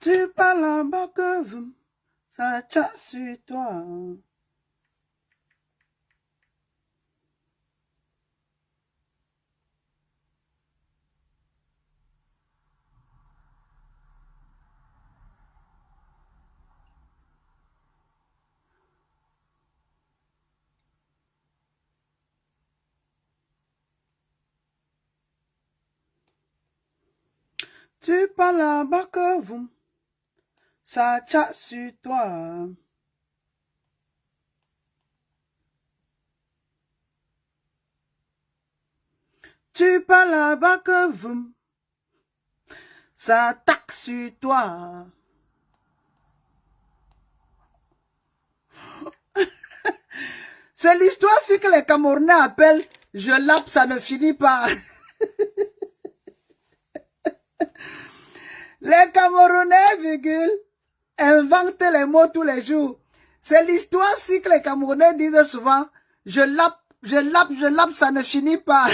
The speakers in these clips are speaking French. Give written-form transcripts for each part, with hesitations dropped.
Tu parles en bas que vous, ça tient sur toi. Tu parles en bas que vous, ça tient sur toi. Tu parles en bas que vous, ça taxe sur toi. C'est l'histoire si que les Camerounais appellent « Je lappe, ça ne finit pas ». Les Camerounais, virgule, inventent les mots tous les jours. C'est l'histoire si que les Camerounais disent souvent « Je lappe, je lappe, je lappe, ça ne finit pas ».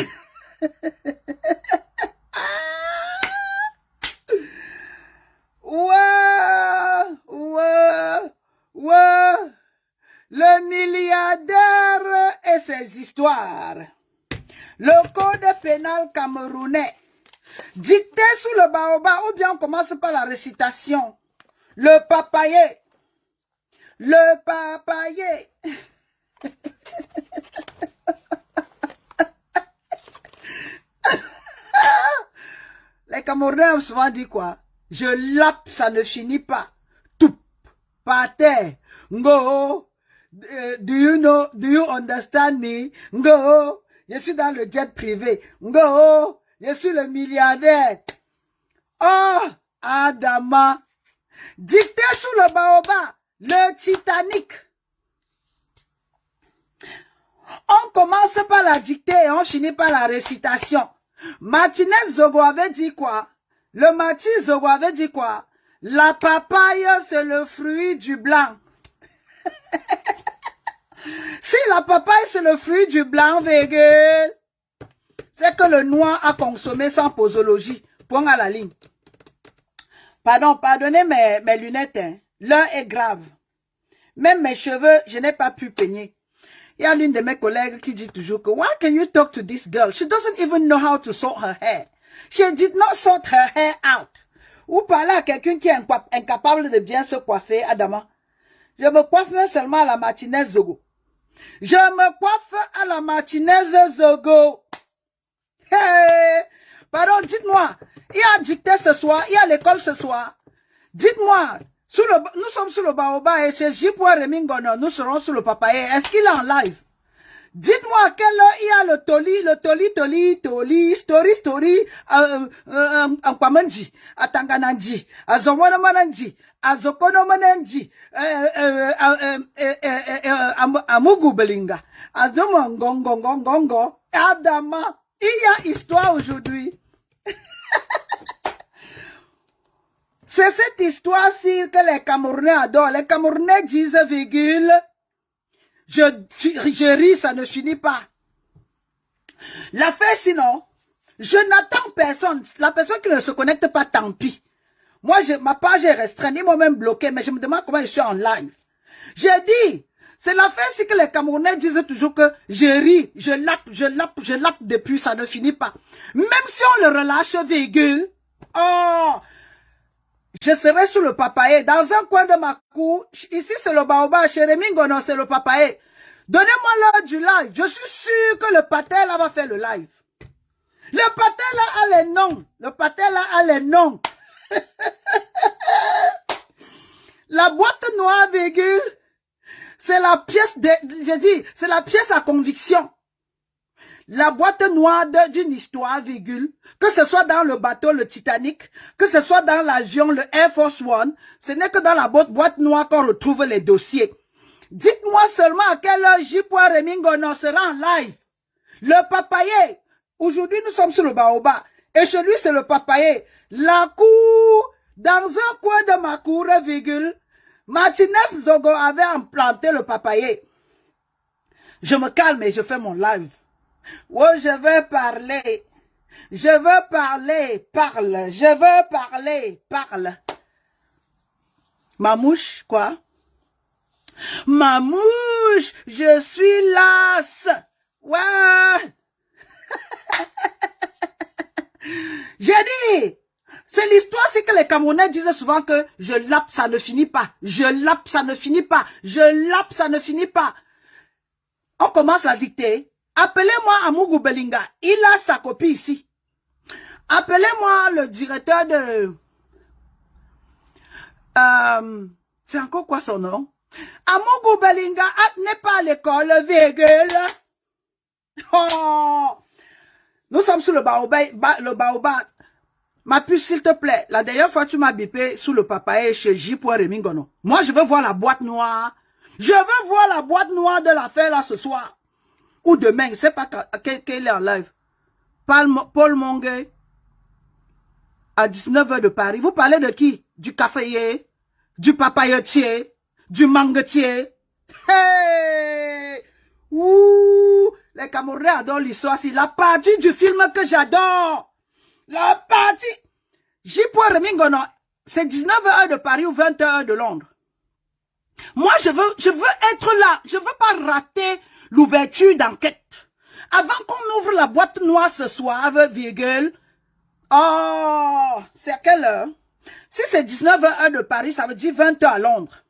Ouais, ouais, ouais. Le milliardaire et ses histoires. Le code pénal camerounais. Dicté sous le baobab, ou bien on commence par la récitation. Le papaye. Le papaye. Les Camerounais ont souvent dit quoi? Je lappe, ça ne finit pas. Tout. Par terre. Ngo. Do you understand me? Ngo. Je suis dans le jet privé. Ngo. Je suis le milliardaire. Oh, Adama. Dicté sous le baobab, le Titanic. On commence par la dictée et on finit par la récitation. Martinez Zogo avait dit quoi? Le Martin Zogo avait dit quoi? La papaye, c'est le fruit du blanc. Si la papaye, c'est le fruit du blanc, virgule, c'est que le noir a consommé sans posologie. Point à la ligne. Pardon, pardonnez mes lunettes. Hein. L'heure est grave. Même mes cheveux, je n'ai pas pu peigner. Il y a l'une de mes collègues qui dit toujours que why can you talk to this girl? She doesn't even know how to sort her hair. She did not sort her hair out. Ou parler à quelqu'un qui est incapable de bien se coiffer, Adama. Je me coiffe seulement à la Martinez Zogo. Je me coiffe à la Martinez Zogo. Hey! Pardon, dites-moi, il y a dicté ce soir, il y a l'école ce soir. Dites-moi, nous sommes sur le baobab et chez J.P. Remingono, nous serons sur le papaye. Est-ce qu'il est en live? Dites-moi à quelle heure il y a le story, Ankwamanji, Atangananji, Azomonamananji, Azokonomananji, Amugu Belinga, Azomongongongongongo, Adama, il y a histoire aujourd'hui. C'est cette histoire-ci que les Camerounais adorent. Les Camerounais disent, virgule, je ris, ça ne finit pas. L'affaire, sinon, je n'attends personne. La personne qui ne se connecte pas, tant pis. Moi, ma page est restreinte. Ils m'ont même bloqué, mais je me demande comment je suis en live. J'ai dit, c'est l'affaire, c'est que les Camerounais disent toujours que je ris, je lappe depuis, ça ne finit pas. Même si on le relâche, virgule, oh, je serai sous le papaye, dans un coin de ma cour. Ici, c'est le baobab. Chez Remingono, c'est le papaye. Donnez-moi l'heure du live. Je suis sûr que le paté là va faire le live. Le paté là a les noms. Le paté là a les noms. La boîte noire, virgule, c'est la pièce de, j'ai dit, c'est la pièce à conviction. La boîte noire d'une histoire, virgule, que ce soit dans le bateau, le Titanic, que ce soit dans l'avion, le Air Force One, ce n'est que dans la boîte noire qu'on retrouve les dossiers. Dites-moi seulement à quelle heure J.P. Remingono sera en live. Le papaye, aujourd'hui nous sommes sur le baobab, et chez lui c'est le papaye. La cour, dans un coin de ma cour, virgule, Martinez Zogo avait implanté le papaye. Je me calme et je fais mon live. Oh, je veux parler. Je veux parler, parle. Je veux parler, parle. Mamouche, quoi? Mamouche, je suis lasse. Ouais. J'ai dit, c'est l'histoire, c'est que les Camerounais disent souvent que je lappe, ça ne finit pas. Je lappe, ça ne finit pas. Je lappe, ça ne finit pas. On commence à dicter. Appelez-moi Amougou Belinga. Il a sa copie ici. Appelez-moi le directeur de... c'est encore quoi son nom? Amougou Belinga n'est pas à l'école, virgule. Oh! Nous sommes sous le baobab. Ma puce, s'il te plaît. La dernière fois, tu m'as bipé sous le papaye chez J.Remingono. Moi, je veux voir la boîte noire. Je veux voir la boîte noire de l'affaire là ce soir. Ou demain, je ne sais pas quelle est en live. Paul Monguet. À 19h de Paris. Vous parlez de qui? Du caféier, du papayotier, du manguetier. Hey! Ouh! Les Camerounais adorent l'histoire. C'est la partie du film que j'adore. La partie. J.Remingono, c'est 19h de Paris ou 20h de Londres. Moi, je veux être là. Je veux pas rater l'ouverture d'enquête. Avant qu'on ouvre la boîte noire ce soir, virgule. Oh, c'est à quelle heure? Si c'est 19h de Paris, ça veut dire 20h à Londres.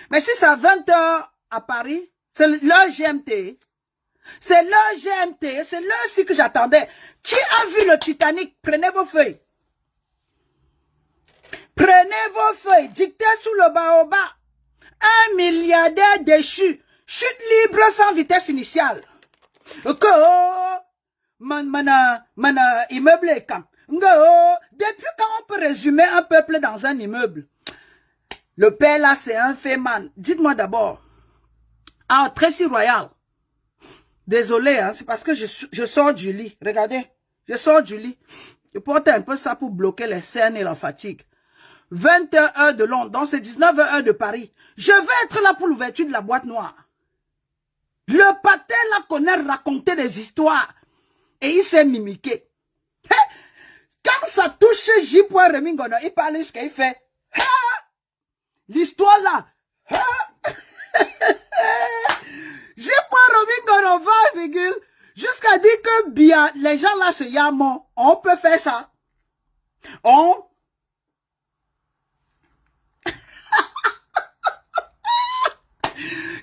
Mais si c'est à 20h à Paris, c'est l'heure GMT. C'est l'heure GMT, c'est l'heure-ci que j'attendais. Qui a vu le Titanic? Prenez vos feuilles. Prenez vos feuilles, dictez sous le baobab. Un milliardaire déchu, chute libre sans vitesse initiale. Que immeuble est quand? Depuis quand on peut résumer un peuple dans un immeuble? Le père là, c'est un féman. Dites-moi d'abord. Ah, Tracy Royal. Désolé, hein, c'est parce que je sors du lit. Regardez, je sors du lit. Je porte un peu ça pour bloquer les cernes et la fatigue. 20h de Londres, donc c'est 19h de Paris. Je vais être là pour l'ouverture de la boîte noire. Le patin là connaît raconter des histoires. Et il s'est mimiqué. Quand ça touche J.Remingono, il parle jusqu'à il fait. L'histoire là. J.Remingono va, virgule, jusqu'à dire que bien, les gens là se yament. On peut faire ça.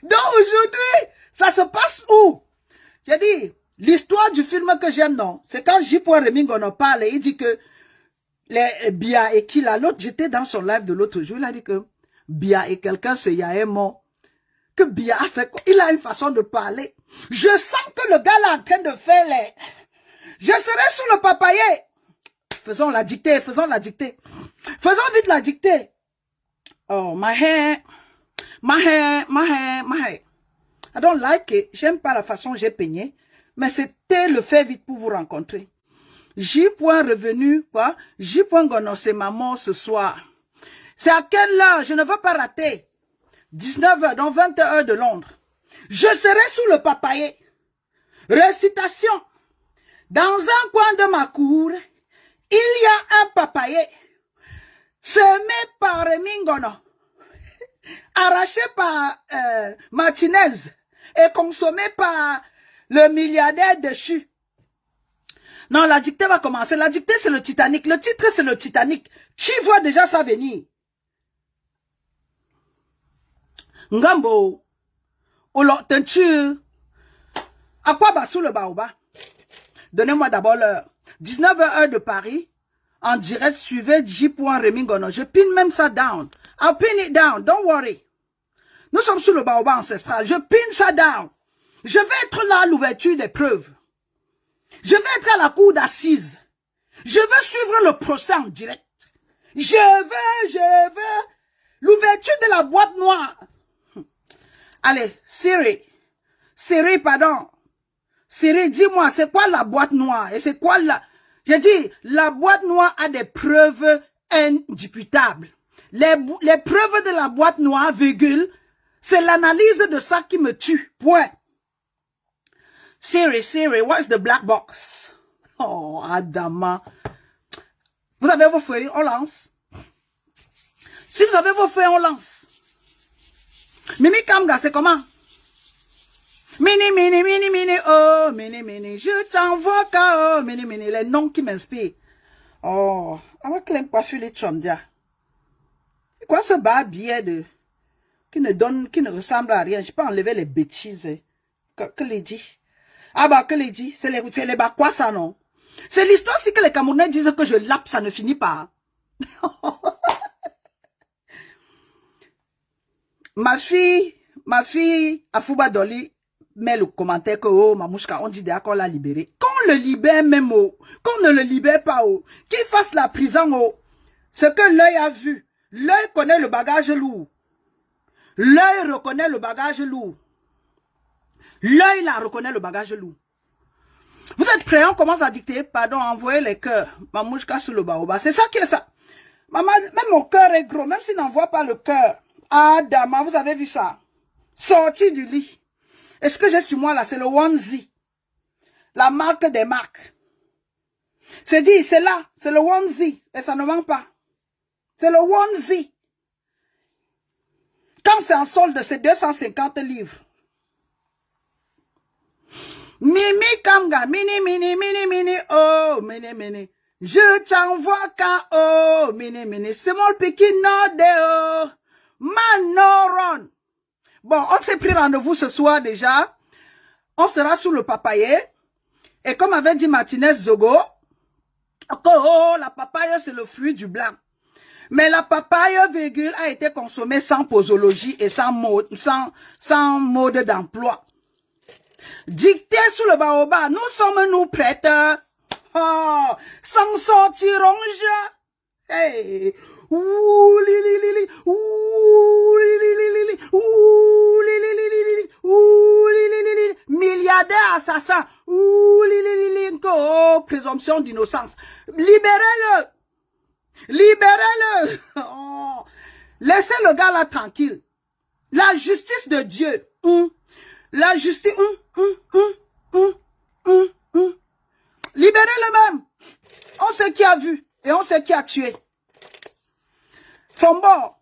Donc aujourd'hui, ça se passe où? J'ai dit, l'histoire du film que j'aime, non, c'est quand J.Remingono parle et il dit que les Bia et qui là, l'autre, j'étais dans son live de l'autre jour, il a dit que Bia et quelqu'un se yaé mort. Que Bia a fait, il a une façon de parler. Je sens que le gars là est en train de faire les... Je serai sous le papayer. Faisons la dictée, faisons la dictée. Faisons vite la dictée. Oh, my hair. I don't like it. J'aime pas la façon j'ai peigné. Mais c'était le fait vite pour vous rencontrer. J.Revenu, quoi? J.Gono, c'est ma mort ce soir. C'est à quelle heure? Je ne veux pas rater. 19h, donc 20h de Londres. Je serai sous le papayer. Récitation. Dans un coin de ma cour, il y a un papayer. Semé par Remingono. Arraché par Martinez. Et consommé par le milliardaire déchu. Non, la dictée va commencer. La dictée, c'est le Titanic. Le titre, c'est le Titanic. Qui voit déjà ça venir? Ngambo. Olo, teinture. À quoi bas sous le baobab? Donnez-moi d'abord l'heure. 19h de Paris. En direct, suivez J.Remingono. Je pine même ça down. I'll pin it down. Don't worry. Nous sommes sous le baobab ancestral. Je pine ça down. Je vais être là à l'ouverture des preuves. Je vais être à la cour d'assises. Je veux suivre le procès en direct. Je veux l'ouverture de la boîte noire. Allez, Siri, pardon. Siri, dis-moi, c'est quoi la boîte noire? Et c'est quoi la... J'ai dit, la boîte noire a des preuves indiscutables. Les preuves de la boîte noire, virgule, c'est l'analyse de ça qui me tue. Point. Siri, what's the black box? Oh, Adama. Vous avez vos feuilles, on lance. Si vous avez vos feux, on lance. Mimi Kamga, c'est comment? Mini, mini, mini, mini, oh, mini, mini, je t'envoie KO, mini, mini, les noms qui m'inspirent. Oh, avec les coiffures, les chomdia. Quoi ce bas billet de, qui ne ressemble à rien, je peux enlever les bêtises, que les dit. Ah bah, que les dit, c'est les bas quoi ça, non? C'est l'histoire si que les Camerounais disent que je lappe, ça ne finit pas. Ma fille, Afouba Dolly, met le commentaire que, oh, Mamouchka, on dit déjà qu'on l'a libéré. Qu'on le libère même, oh, qu'on ne le libère pas, oh, qu'il fasse la prison, oh, ce que l'œil a vu. L'œil connaît le bagage lourd. L'œil reconnaît le bagage lourd. L'œil là reconnaît le bagage lourd. Vous êtes prêts? On commence à dicter. Pardon, envoyez les cœurs. Mamouchka sous le baobab. C'est ça qui est ça. Maman, même mon cœur est gros, même s'il n'envoie pas le cœur. Ah, Dama, vous avez vu ça? Sorti du lit. Et ce que j'ai sur moi là, c'est le onesie. La marque des marques. C'est dit, c'est là. C'est le onesie. Et ça ne manque pas. C'est le onesie. Quand c'est en solde, c'est 250 livres. Mimi Kamga, mini, mini, mini, mini, oh, mini, mini. Je t'envoie KO, mini, mini. C'est mon piquin nordéo. Manoron. Bon, on s'est pris rendez-vous ce soir déjà. On sera sous le papaye. Et comme avait dit Martinez Zogo, oh, la papaye, c'est le fruit du blanc. Mais la papaye, virgule, a été consommée sans posologie et sans mode d'emploi. Dicté sous le baobab, nous sommes nous prêtes. Oh, sans sortirons je. Hey. Ouh, li, li, li, li. Ouh, li, li, li, li, li. Ouh, li, li, li, li, li. Ouh, li, li, li, li. Milliardaire assassin. Ouh, li, li, li, li. Oh, présomption d'innocence. Libérez-le. Libérez-le. Oh. Laissez le gars là tranquille. La justice de Dieu. La justice. Libérez-le même. On sait qui a vu et on sait qui a tué. Fombo,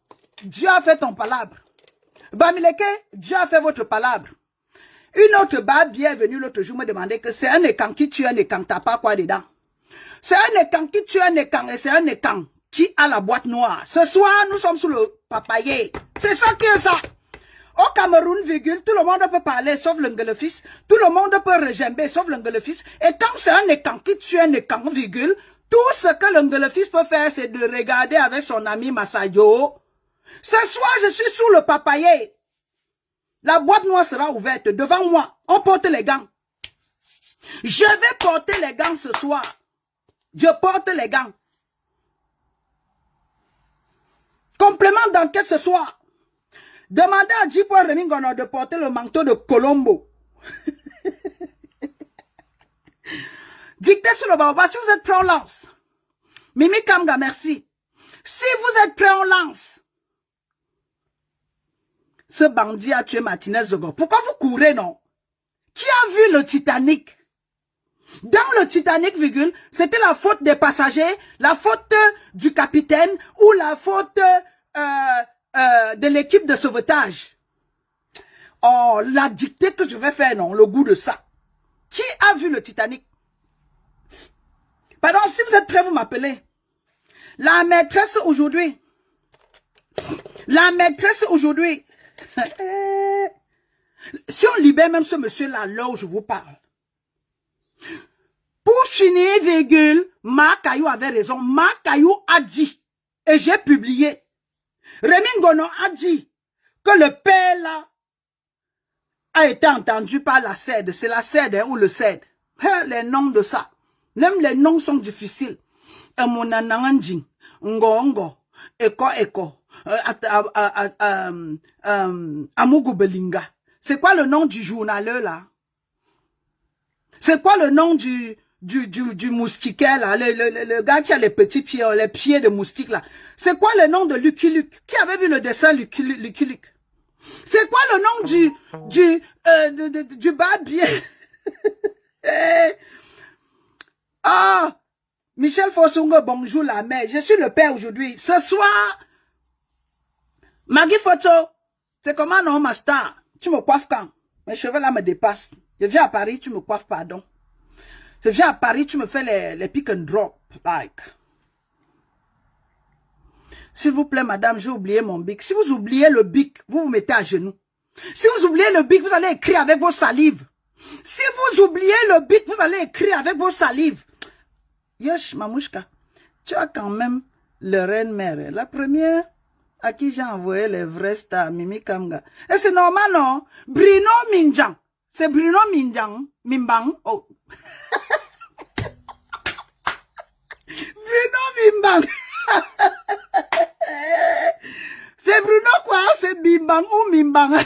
Dieu a fait ton palabre. Bamileke, Dieu a fait votre palabre. Une autre babe est venue l'autre jour me demander que c'est un écan qui tue un écan, t'as pas quoi dedans. C'est un écan qui tue un écan et c'est un écan qui a la boîte noire. Ce soir, nous sommes sous le papaye. C'est ça qui est ça. Au Cameroun, virgule, tout le monde peut parler sauf l'Ngelefis. Tout le monde peut regimber sauf l'Ngelefis. Et quand c'est un écan qui tue un écan, virgule, tout ce que l'Ngelefis peut faire, c'est de regarder avec son ami Massayo. Ce soir, je suis sous le papaye. La boîte noire sera ouverte devant moi. On porte les gants. Je vais porter les gants ce soir. Je porte les gants. Complément d'enquête ce soir. Demandez à Djipo Remingono de porter le manteau de Colombo. Dictez sur le baobab. Si vous êtes prêts, on lance. Mimi Kamga, merci. Si vous êtes prêts, on lance. Ce bandit a tué Martinez Zogo. Pourquoi vous courez, non? Qui a vu le Titanic? Dans le Titanic, virgule, c'était la faute des passagers, la faute du capitaine ou la faute de l'équipe de sauvetage. Oh, la dictée que je vais faire, non, le goût de ça. Qui a vu le Titanic? Pardon, si vous êtes prêts, vous m'appelez. La maîtresse aujourd'hui. La maîtresse aujourd'hui. Si on libère même ce monsieur-là, là où je vous parle. Pour finir, virgule, Marc Ayou avait raison. Marc Ayou a dit, et j'ai publié, Remingono a dit que le père là a été entendu par la CED. C'est la CED hein, ou le CED. Les noms de ça. Même les noms sont difficiles. Emonananjing, Ngongo, Eko, Amugu Belinga. C'est quoi le nom du journaleux là? C'est quoi le nom du moustiquaire là? Le gars qui a les petits pieds, les pieds de moustique là. C'est quoi le nom de Lucky Luke? Qui avait vu le dessin Lucky Luke? C'est quoi le nom du barbier? Ah! Michel Fossungo, bonjour la mère. Je suis le père aujourd'hui. Ce soir, Maggie Photo, c'est comment non, ma star? Tu me coiffes quand? Mes cheveux là me dépassent. Je viens à Paris, tu me coiffes, pardon. Je viens à Paris, tu me fais les pick and drop, like. S'il vous plaît, madame, j'ai oublié mon bic. Si vous oubliez le bic, vous vous mettez à genoux. Si vous oubliez le bic, vous allez écrire avec vos salives. Si vous oubliez le bic, vous allez écrire avec vos salives. Yosh, mamouchka, tu as quand même le reine-mère. La première à qui j'ai envoyé les vrais stars, Mimi Kamga. Et c'est normal, non? Bruno Minjang. C'est Bruno Minjang. Mimbang. Oh. Bruno Mimbang. C'est Bruno quoi? C'est Bimbang ou Mimbang?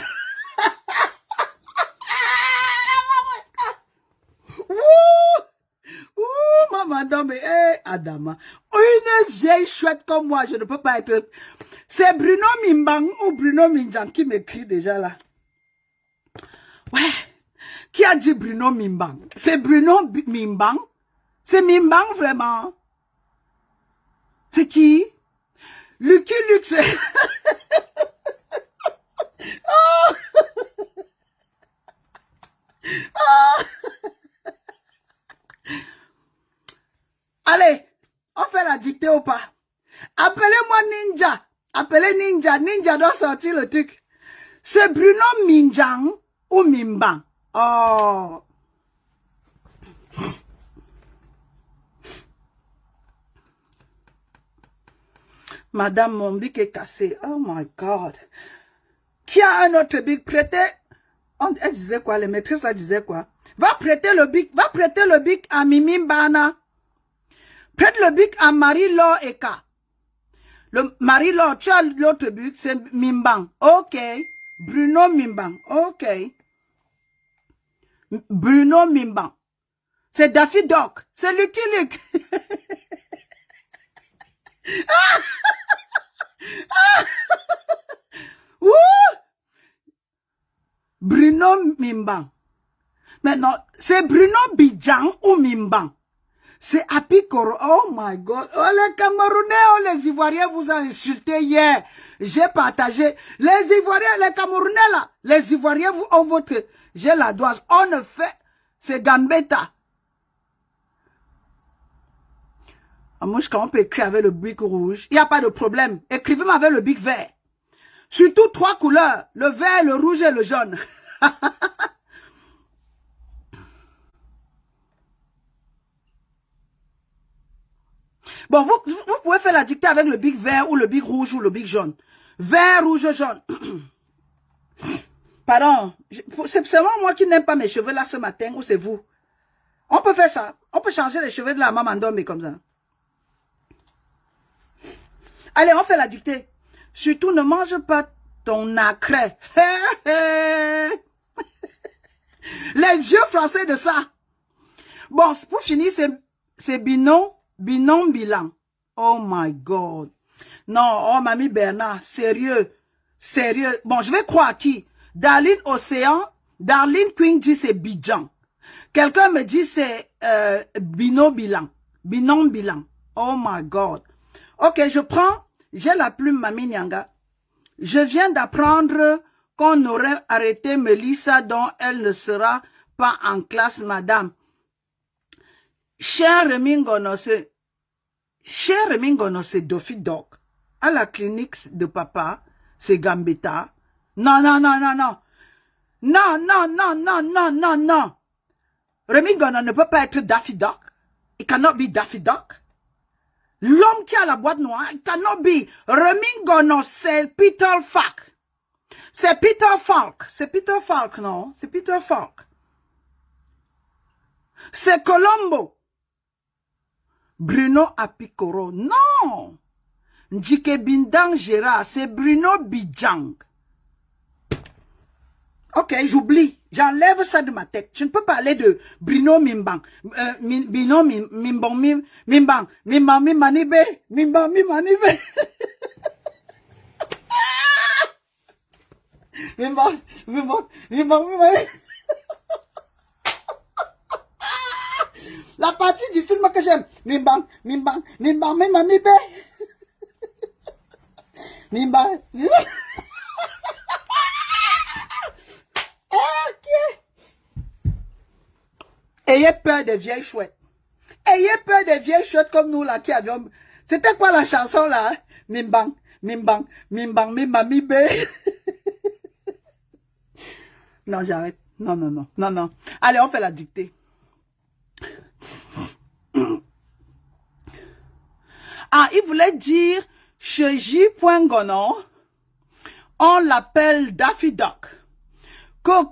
Maman, non, mais, Adama. Une vieille chouette comme moi, je ne peux pas être. C'est Bruno Mimbang ou Bruno Minjang qui m'écrit déjà là. Ouais. Qui a dit Bruno Mimbang? C'est Bruno Mimbang? C'est Mimbang vraiment? C'est qui? Lucky Luke, c'est... Oh. Oh. Allez, on fait la dictée ou pas? Appelez-moi Ninja. Appelez Ninja. Ninja doit sortir le truc. C'est Bruno Minjang ou Mimbang? Oh. Madame, mon bic est cassé. Oh my God. Qui a un autre bic prêté? Elle disait quoi? Les maîtresses là disaient quoi? Va prêter le bic à Mimi Bana. Prête le bic à Marie-Laure Eka. Le Marie-Laure, tu as l'autre bic, c'est Mimbang. Ok. Bruno Mimbang. Ok. Bruno Mimbang. C'est Daffy Duck. C'est Lucky Luke. Ah! Ah! Bruno Mimbang. Maintenant, c'est Bruno Bidjang ou Mimbang? C'est Apikoro. Oh my God. Oh, les Camerounais, oh, les Ivoiriens vous ont insulté hier. J'ai partagé. Les Ivoiriens, les Camerounais là, les Ivoiriens vous ont voté. J'ai la doise. On ne fait, c'est Gambetta. Amouchka, on peut écrire avec le bic rouge. Il n'y a pas de problème. Écrivez-moi avec le bic vert. Surtout 3 couleurs. Le vert, le rouge et le jaune. Bon, vous pouvez faire la dictée avec le bic vert ou le bic rouge ou le bic jaune. Vert, rouge, jaune. Pardon. C'est seulement moi qui n'aime pas mes cheveux là ce matin ou c'est vous? On peut faire ça. On peut changer les cheveux de la maman d'homme comme ça. Allez, on fait la dictée. Surtout, ne mange pas ton nacré. Les vieux français de ça. Bon, pour finir, c'est bilan. Oh my God. Non, oh mamie Bernard, sérieux. Sérieux. Bon, je vais croire à qui? Darlene Océan. Darlene Queen dit c'est Bidjan. Quelqu'un me dit c'est bilan. Oh my God. Ok, je prends, j'ai la plume Mamie Nyanga. Je viens d'apprendre qu'on aurait arrêté Melissa dont elle ne sera pas en classe, madame. Cher Remingono, c'est Dofi Doc. À la clinique de papa, c'est Gambetta. Non. Non. Remingono ne peut pas être Daffy Duck. It cannot be Daffy Duck. L'homme qui a la boîte noire, it cannot be. Remingono, c'est Peter Falk. C'est Peter Falk, non? C'est Peter Falk. C'est Colombo. Bruno Apikoro. Non. Njike Bindang Gérard, c'est Bruno Bidjang. Ok, j'oublie. J'enlève ça de ma tête. Je ne peux pas parler de Bruno Mimbang. Bruno Mimbang. Mimanibe. La partie du film que j'aime. Mimbang. Mimbang. Ayez peur des vieilles chouettes. Ayez peur des vieilles chouettes comme nous là qui avions... C'était quoi la chanson là? Mimbang, mimbang, mimbang, mimbang, mibé. Non, j'arrête. Non, non, non, non, non. Allez, on fait la dictée. Ah, il voulait dire, chez J.Gonon, on l'appelle Daffy Duck. Que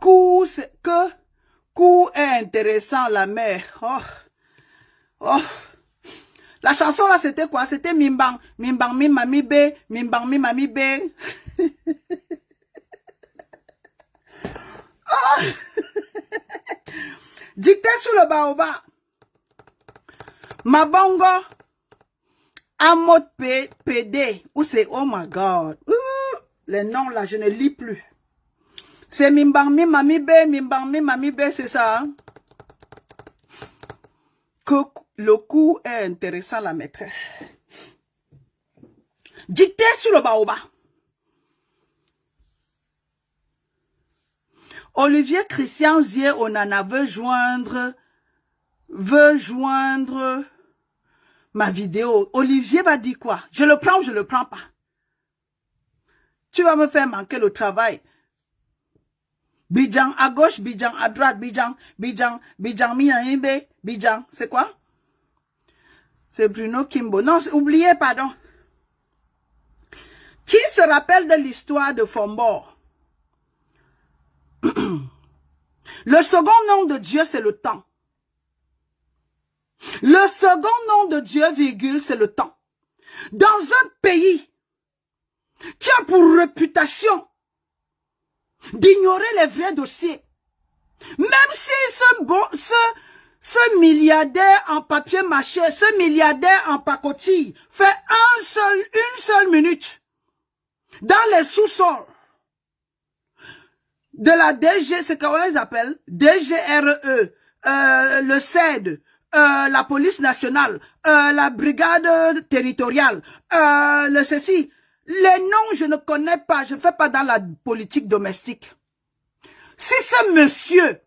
coup est intéressant, la mère. Oh. Oh. La chanson là, c'était quoi? C'était Mimbang, Mimbang, Mimami B, Mimbang, Mimami B. Oh. Dictée sous le baobab. Mabongo. Amot PD. Où c'est? Oh my God. Les noms là, je ne lis plus. C'est Mimbang, Mimami B, Mimbang, Mimami B, c'est ça. Hein? Que le coup est intéressant, la maîtresse. Dictée sur le baobab. Olivier Christian Zier Onana veut joindre ma vidéo. Olivier va dire quoi? Je le prends ou je le prends pas? Tu vas me faire manquer le travail. Bidjan à gauche, Bidjan à droite, Bidjan, Mianimbe, Bidjan. C'est quoi? C'est Bruno Kimbo. Non, oubliez, pardon. Qui se rappelle de l'histoire de Fombor? Le second nom de Dieu, c'est le temps. Le second nom de Dieu, virgule, c'est le temps. Dans un pays qui a pour réputation d'ignorer les vrais dossiers, même si ce milliardaire en papier mâché, ce milliardaire en pacotille fait une seule minute dans les sous-sols de la DG, c'est comment ils appellent? DGRE, le CED, la police nationale, la brigade territoriale, le ceci. Les noms, je ne connais pas, je ne fais pas dans la politique domestique. Si ce monsieur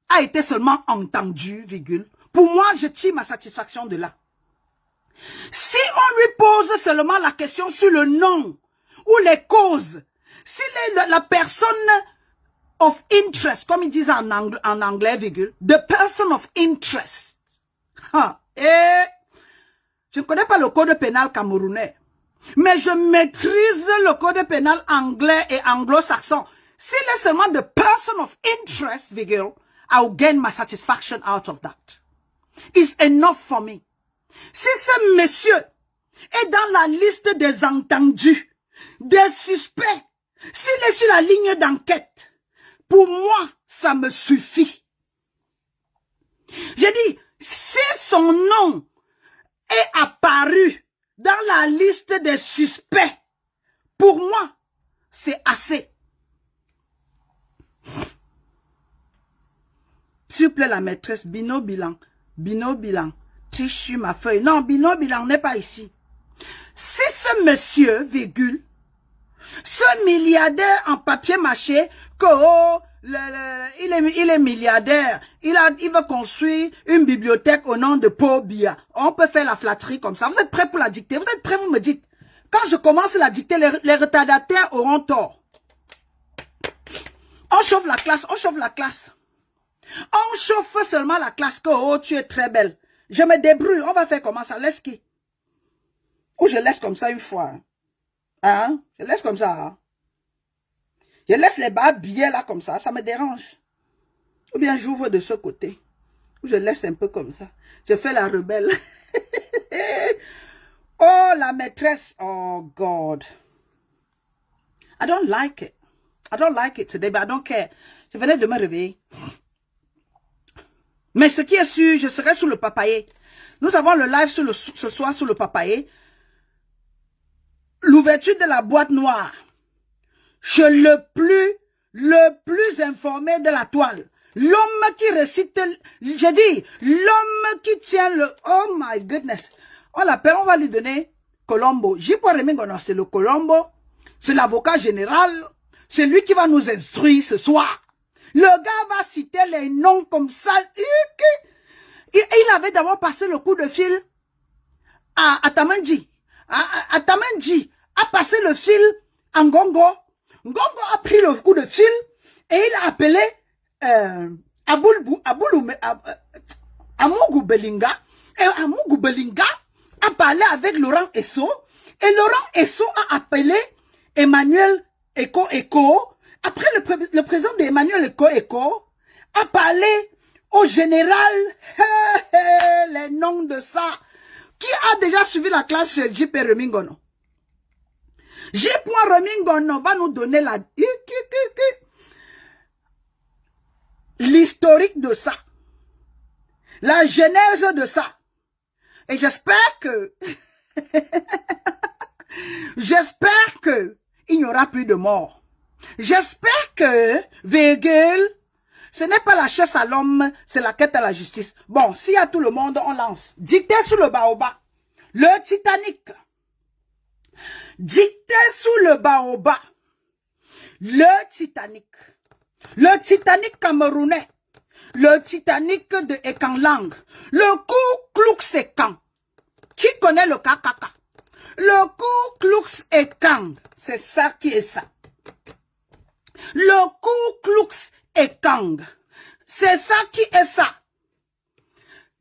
a été seulement entendu, virgule, pour moi, je tire ma satisfaction de là. Si on lui pose seulement la question sur le nom ou les causes, si la personne of interest, comme ils disent en anglais, virgule, the person of interest. Et je ne connais pas le code pénal camerounais, mais je maîtrise le code pénal anglais et anglo-saxon. S'il est seulement the person of interest, virgule, I will gain my satisfaction out of that. It's enough for me. Si ce monsieur est dans la liste des entendus, des suspects, s'il est sur la ligne d'enquête, pour moi, ça me suffit. J'ai dit, si son nom est apparu dans la liste des suspects, pour moi, c'est assez. S'il vous plaît, la maîtresse, Bino Bilan, triche sur ma feuille. Non, Bino Bilan n'est pas ici. Si ce monsieur, virgule, ce milliardaire en papier mâché, que il est milliardaire, il va construire une bibliothèque au nom de Paul Biya. On peut faire la flatterie comme ça. Vous êtes prêts pour la dicter? Vous êtes prêts, vous me dites. Quand je commence la dicter, les retardataires auront tort. On chauffe la classe, on chauffe la classe. On chauffe seulement la classe que, oh, tu es très belle. Je me débrouille, on va faire comment ça? Laisse qui? Ou je laisse comme ça une fois. Hein? Je laisse comme ça. Hein? Je laisse les bas billets là comme ça me dérange. Ou bien j'ouvre de ce côté. Ou je laisse un peu comme ça. Je fais la rebelle. Oh, la maîtresse. Oh, God. I don't like it. I don't like it today, but I don't care. Je venais de me réveiller. Mais ce qui est sûr, je serai sous le papayer. Nous avons le live ce soir sous le papayer. L'ouverture de la boîte noire. Je le plus informé de la toile. L'homme qui récite, je dis, l'homme qui tient le, oh my goodness. On l'appelle, on va lui donner Colombo. C'est le Colombo. C'est l'avocat général. C'est lui qui va nous instruire ce soir. Le gars va citer les noms comme ça. Il avait d'abord passé le coup de fil à Tamanji. Tamanji a passé le fil à Ngongo. Ngongo a pris le coup de fil et il a appelé Amougou Belinga. Et Amougou Belinga a parlé avec Laurent Esso. Et Laurent Esso a appelé Emmanuel Eko. Après, le président d'Emmanuel Eko a parlé au général, les noms de ça, qui a déjà suivi la classe chez J.P. Remingono. J.P. Remingono va nous donner l'historique de ça, la genèse de ça. Et j'espère que il n'y aura plus de morts. J'espère que Weigel, ce n'est pas la chasse à l'homme, c'est la quête à la justice. Bon, s'il y a tout le monde, on lance. Dicté sous le baobab. Le Titanic. Dicté sous le baobab. Le Titanic. Le Titanic camerounais. Le Titanic de Ekanglang. Le Ku Klux Klan. Qui connaît le KKK? Le Ku Klux Klan. C'est ça qui est ça. Le Ku Klux Klan. C'est ça qui est ça.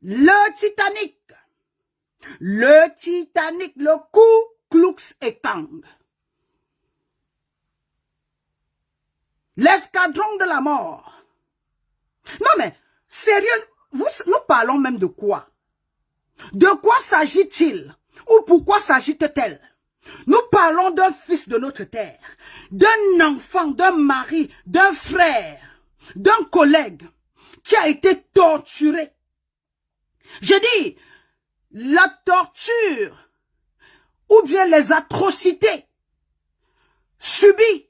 Le Titanic. Le Titanic. Le Ku Klux Klan. L'escadron de la mort. Non mais, sérieux, nous parlons même de quoi? De quoi s'agit-il? Ou pourquoi s'agit-elle? Nous parlons d'un fils de notre terre, d'un enfant, d'un mari, d'un frère, d'un collègue qui a été torturé. Je dis, la torture ou bien les atrocités subies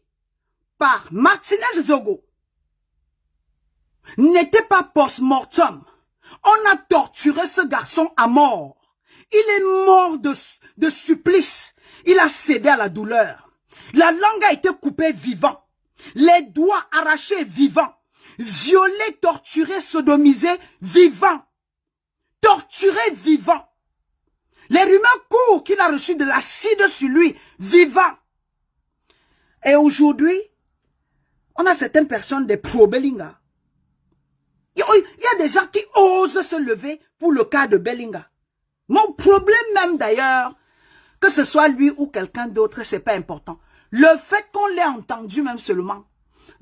par Martinez Zogo n'étaient pas post-mortem. On a torturé ce garçon à mort. Il est mort de supplice. Il a cédé à la douleur. La langue a été coupée vivant. Les doigts arrachés vivant. Violé, torturé, sodomisé vivant. Torturé vivant. Les rumeurs courent qu'il a reçu de l'acide sur lui vivant. Et aujourd'hui, on a certaines personnes des pro-Belinga. Il y a des gens qui osent se lever pour le cas de Belinga. Mon problème même d'ailleurs, que ce soit lui ou quelqu'un d'autre, c'est pas important. Le fait qu'on l'ait entendu même seulement,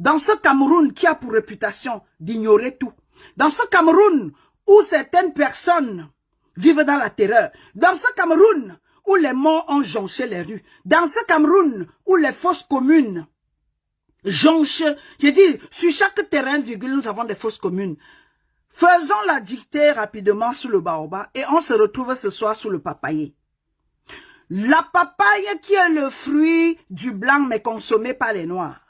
dans ce Cameroun qui a pour réputation d'ignorer tout, dans ce Cameroun où certaines personnes vivent dans la terreur, dans ce Cameroun où les morts ont jonché les rues, dans ce Cameroun où les fosses communes jonchent, je dis, sur chaque terrain, virgule, nous avons des fosses communes. Faisons la dictée rapidement sous le baobab et on se retrouve ce soir sous le papayer. La papaye qui est le fruit du blanc mais consommé par les noirs.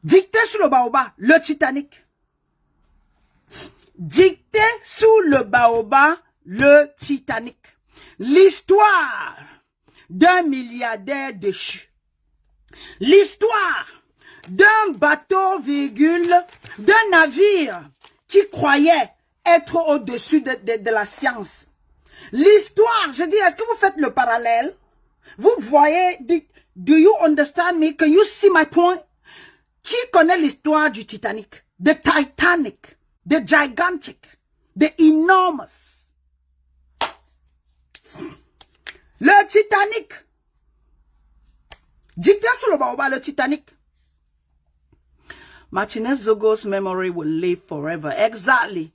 Dictée sous le baobab, le Titanic. Dictée sous le baobab, le Titanic. L'histoire d'un milliardaire déchu. L'histoire d'un bateau, virgule, d'un navire qui croyait être au-dessus de la science. L'histoire, je dis, est-ce que vous faites le parallèle? Vous voyez, do you understand me? Can you see my point? Qui connaît l'histoire du Titanic? The Titanic, the gigantic, the enormous. Le Titanic. Dicté sur le baobab, le Titanic. Martinez Zogo's memory will live forever. Exactly.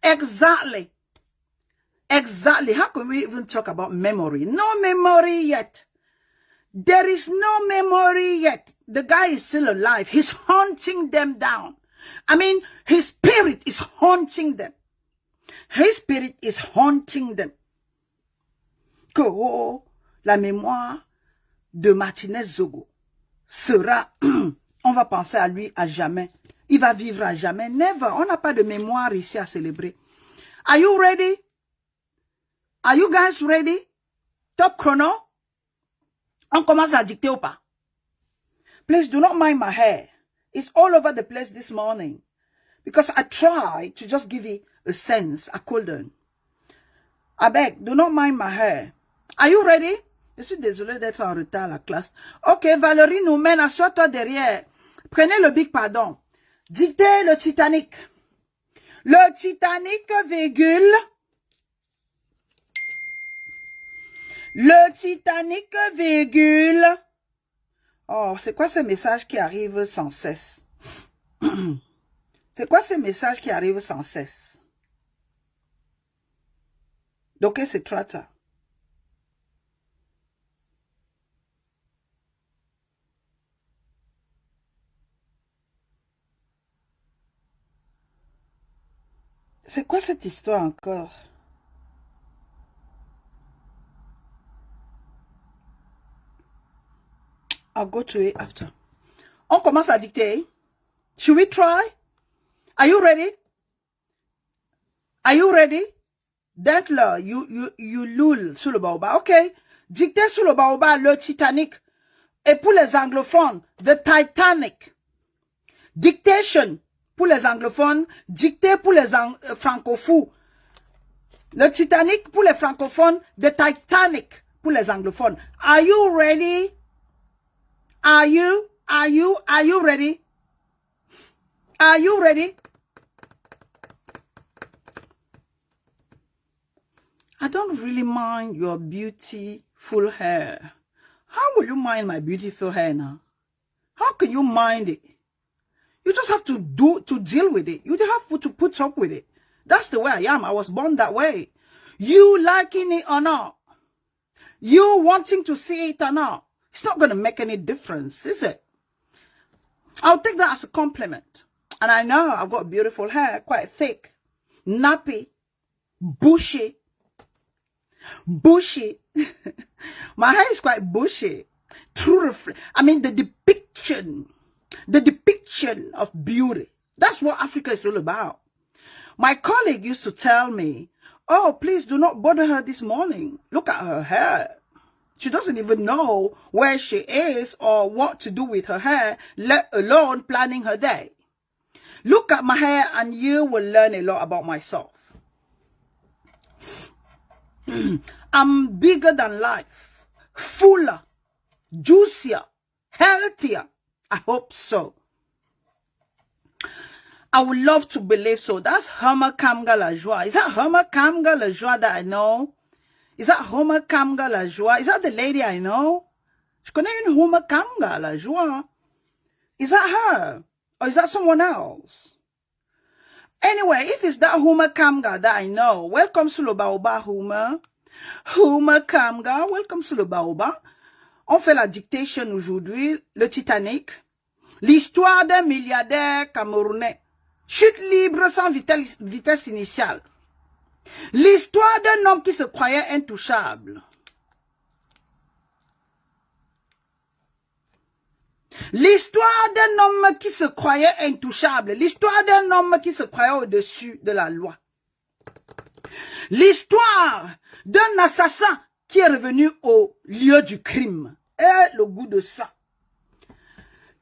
Exactly. Exactly. How can we even talk about memory? No memory yet. There is no memory yet. The guy is still alive. He's hunting them down. I mean, his spirit is haunting them. His spirit is haunting them. Que la mémoire de Martinez Zogo sera, on va penser à lui à jamais. Il va vivre à jamais. Never. On n'a pas de mémoire ici à célébrer. Are you ready? Are you guys ready? Top chrono. On commence à dicter ou pas? Please do not mind my hair. It's all over the place this morning. Because I try to just give it a sense. I couldn't. I beg, do not mind my hair. Are you ready? Je suis désolée d'être en retard à la classe. Ok, Valérie nous mène, assois-toi derrière. Prenez le Big Pardon. Dictez le Titanic. Le Titanic, virgule. Le Titanic, virgule. Oh, c'est quoi ces messages qui arrivent sans cesse? C'est quoi ces messages qui arrivent sans cesse? Donc, c'est trata. C'est quoi cette histoire encore? I'll go to it after. On commence à dicter. Should we try? Are you ready? Are you ready? D'être you loul sous le baobab. OK. Dictez sous le baobab le Titanic. Et pour les anglophones, the Titanic. Dictation pour les anglophones, dictée pour les francophones. Le Titanic pour les francophones, the Titanic pour les anglophones. Are you ready? Are you ready? Are you ready? I don't really mind your beautiful hair. How will you mind my beautiful hair now? How can you mind it? You just have to deal with it. You have to put up with it. That's the way I am. I was born that way. You liking it or not, you wanting to see it or not, it's not going to make any difference, is it? I'll take that as a compliment. And I know I've got beautiful hair, quite thick, nappy, bushy. Bushy. My hair is quite bushy. True, I mean the depiction of beauty. That's what Africa is all about. My colleague used to tell me, oh, please do not bother her this morning. Look at her hair. She doesn't even know where she is or what to do with her hair, let alone planning her day. Look at my hair and you will learn a lot about myself. I'm bigger than life, fuller, juicier, healthier. I hope so. I would love to believe so. That's Homer Kamga La Joie. Is that Homer Kamga La Joie that I know? Is that Homer Kamga La Joie? Is that the lady I know? Je connais une Homer Kamga La Joie. Is that her? Or is that someone else? Anyway, if it's that Homer Kamga that I know, welcome to le Baobab, Homer. Homer Kamga, welcome to le Baobab. On fait la dictation aujourd'hui, le Titanic. L'histoire d'un milliardaire camerounais. Chute libre sans vitesse initiale. L'histoire d'un homme qui se croyait intouchable. L'histoire d'un homme qui se croyait intouchable. L'histoire d'un homme qui se croyait au-dessus de la loi. L'histoire d'un assassin qui est revenu au lieu du crime. Et le goût de sang.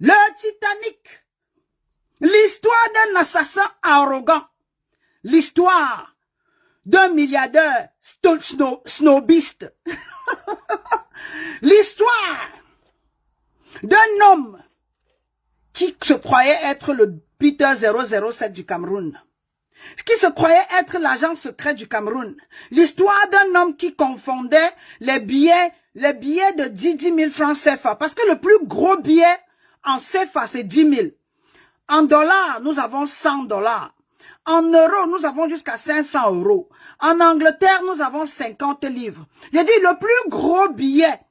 Le Titanic. L'histoire d'un assassin arrogant. L'histoire d'un milliardaire snobiste. L'histoire d'un homme qui se croyait être le Peter 007 du Cameroun. Qui se croyait être l'agent secret du Cameroun. L'histoire d'un homme qui confondait les billets de 10 000 francs CFA. Parce que le plus gros billet en CFA, c'est 10 000. En dollars, nous avons 100 dollars. En euros, nous avons jusqu'à 500 euros. En Angleterre, nous avons 50 livres. J'ai dit, le plus gros billet,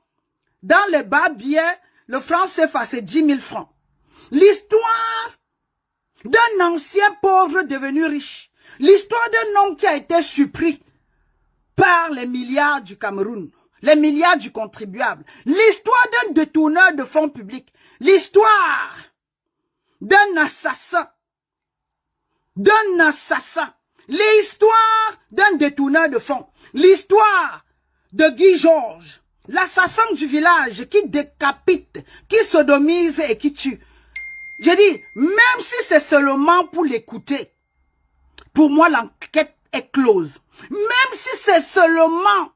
dans les bas billets, le franc CFA, c'est 10 000 francs. L'histoire d'un ancien pauvre devenu riche. L'histoire d'un homme qui a été surpris par les milliards du Cameroun. Les milliards du contribuable. L'histoire d'un détourneur de fonds publics. L'histoire d'un assassin. L'histoire d'un détourneur de fonds. L'histoire de Guy Georges. L'assassin du village qui décapite, qui sodomise et qui tue. Je dis, même si c'est seulement pour l'écouter, pour moi, l'enquête est close. Même si c'est seulement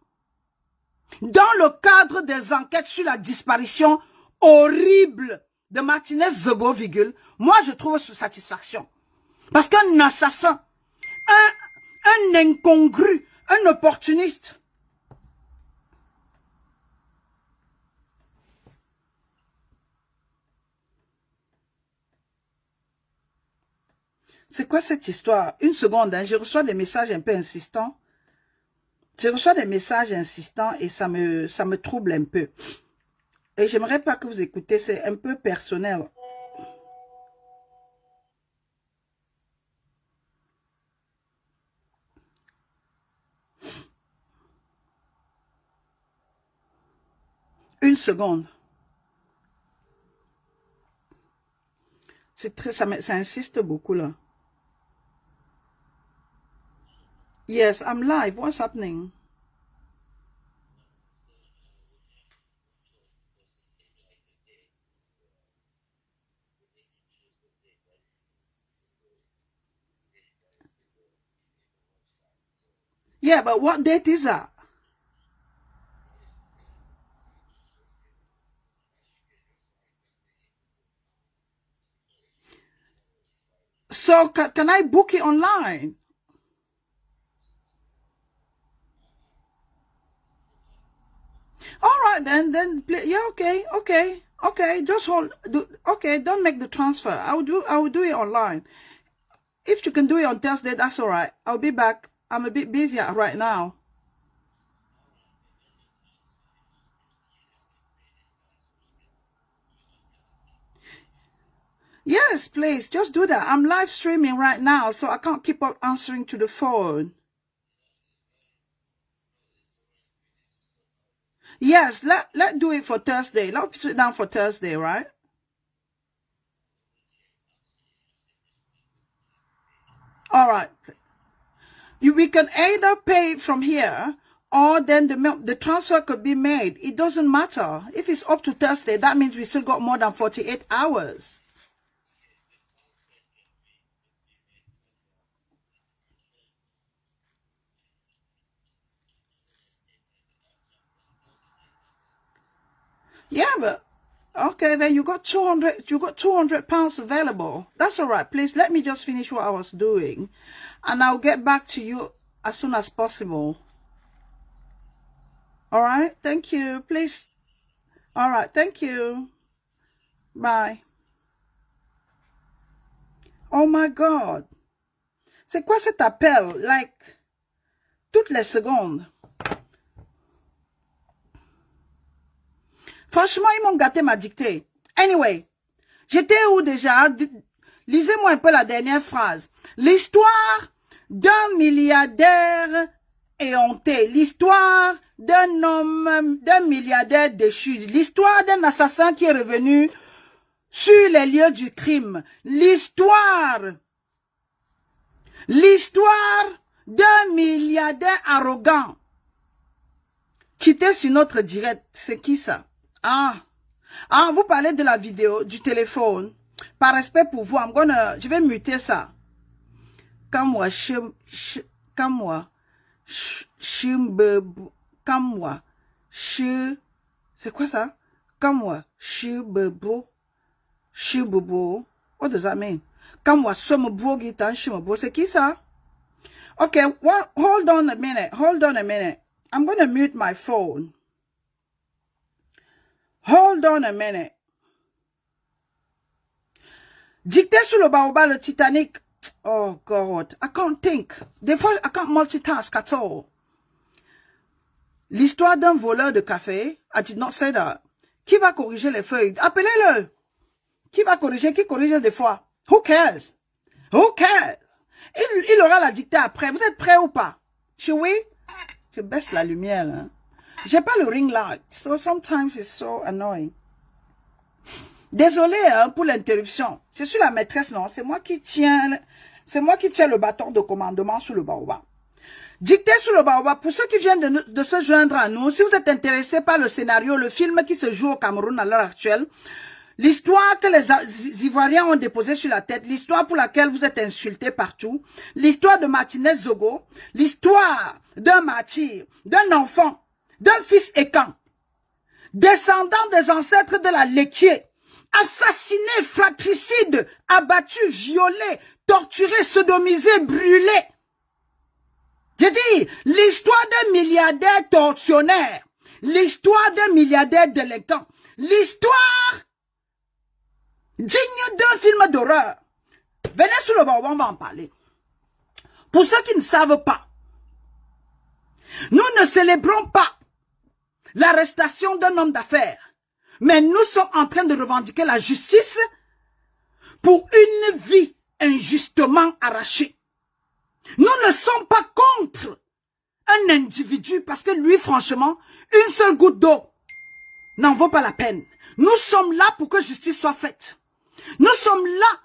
dans le cadre des enquêtes sur la disparition horrible de Martinez Zebo, moi, je trouve satisfaction. Parce qu'un assassin, un incongru, un opportuniste, c'est quoi cette histoire? Une seconde, hein, je reçois des messages un peu insistants. Je reçois des messages insistants et ça me trouble un peu. Et j'aimerais pas que vous écoutez, c'est un peu personnel. Une seconde. C'est très, ça insiste beaucoup là. Yes, I'm live. What's happening? Yeah, but what date is that? So can I book it online? All right, then yeah, okay. Just hold. Okay, don't make the transfer. I will do it online. If you can do it on Thursday, that's all right. I'll be back. I'm a bit busy right now. Yes, please, just do that. I'm live streaming right now, so I can't keep on answering to the phone. Yes, let's do it for Thursday. Let's put it down for Thursday, right? All right. We can either pay from here, or then the transfer could be made. It doesn't matter. If it's up to Thursday, that means we still got more than 48 hours. Yeah, but okay, then you got 200 pounds available. That's all right. Please let me just finish what I was doing, and I'll get back to you as soon as possible. All right, thank you. Please. All right, thank you. Bye. Oh my God. C'est quoi cet appel? Like, toutes les secondes. Franchement, ils m'ont gâté ma dictée. Anyway, j'étais où déjà? Lisez-moi un peu la dernière phrase. L'histoire d'un milliardaire éhonté. L'histoire d'un homme, d'un milliardaire déchu. L'histoire d'un assassin qui est revenu sur les lieux du crime. L'histoire d'un milliardaire arrogant qui était sur notre direct. C'est qui ça? Ah, vous parlez de la vidéo, du téléphone. Par respect pour vous, je vais muter ça. C'est quoi ça? What does that mean? C'est qui ça? Okay, hold on a minute. I'm going to mute my phone. Hold on a minute. Dicté sous le baobab, le Titanic. Oh God, I can't think. Des fois, I can't multitask at all. L'histoire d'un voleur de café. I did not say that. Qui va corriger les feuilles? Appelez-le. Qui va corriger? Qui corrige des fois? Who cares? Who cares? Il aura la dictée après. Vous êtes prêts ou pas? Should we? Je baisse la lumière. Hein? J'ai pas le ring light. So sometimes it's so annoying. Désolé hein, pour l'interruption. Je suis la maîtresse, non? C'est moi qui tiens le bâton de commandement sous le baobab. Dictée sous le baobab. Pour ceux qui viennent de se joindre à nous, si vous êtes intéressé par le scénario, le film qui se joue au Cameroun à l'heure actuelle, l'histoire que les Ivoiriens ont déposée sur la tête, l'histoire pour laquelle vous êtes insultés partout, l'histoire de Martinez Zogo, l'histoire d'un martyr, d'un enfant, d'un fils écan, descendant des ancêtres de la Léquier, assassiné, fratricide, abattu, violé, torturé, sodomisé, brûlé. J'ai dit, l'histoire d'un milliardaire tortionnaire, l'histoire d'un milliardaire délinquant, l'histoire digne d'un film d'horreur. Venez sur le bord, on va en parler. Pour ceux qui ne savent pas, nous ne célébrons pas l'arrestation d'un homme d'affaires, mais nous sommes en train de revendiquer la justice pour une vie injustement arrachée. Nous ne sommes pas contre un individu parce que lui, franchement, une seule goutte d'eau n'en vaut pas la peine. Nous sommes là pour que justice soit faite. Nous sommes là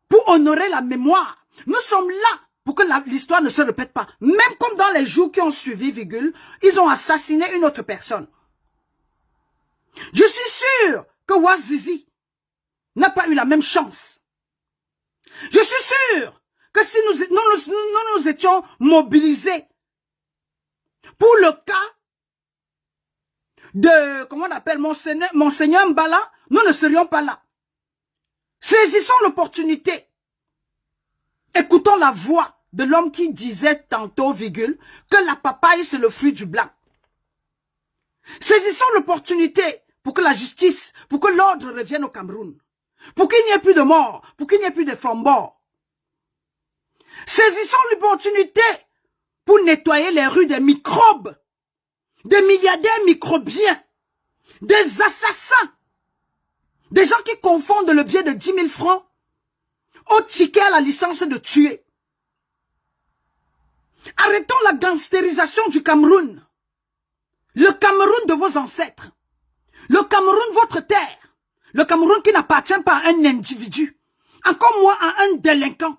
pour honorer la mémoire. Nous sommes là pour que l'histoire ne se répète pas. Même comme dans les jours qui ont suivi, virgule, ils ont assassiné une autre personne. Je suis sûr que Wazizi n'a pas eu la même chance. Je suis sûr que si nous étions mobilisés pour le cas de, comment on appelle, Monseigneur Mbala, nous ne serions pas là. Saisissons l'opportunité. Écoutons la voix de l'homme qui disait tantôt, virgule, que la papaye c'est le fruit du blanc. Saisissons l'opportunité pour que la justice, pour que l'ordre revienne au Cameroun. Pour qu'il n'y ait plus de morts, pour qu'il n'y ait plus de flambeaux. Saisissons l'opportunité pour nettoyer les rues des microbes, des milliardaires microbiens, des assassins, des gens qui confondent le billet de 10 000 francs au ticket à la licence de tuer. Arrêtons la gangstérisation du Cameroun. Le Cameroun de vos ancêtres. Le Cameroun, votre terre. Le Cameroun qui n'appartient pas à un individu. Encore moins à un délinquant.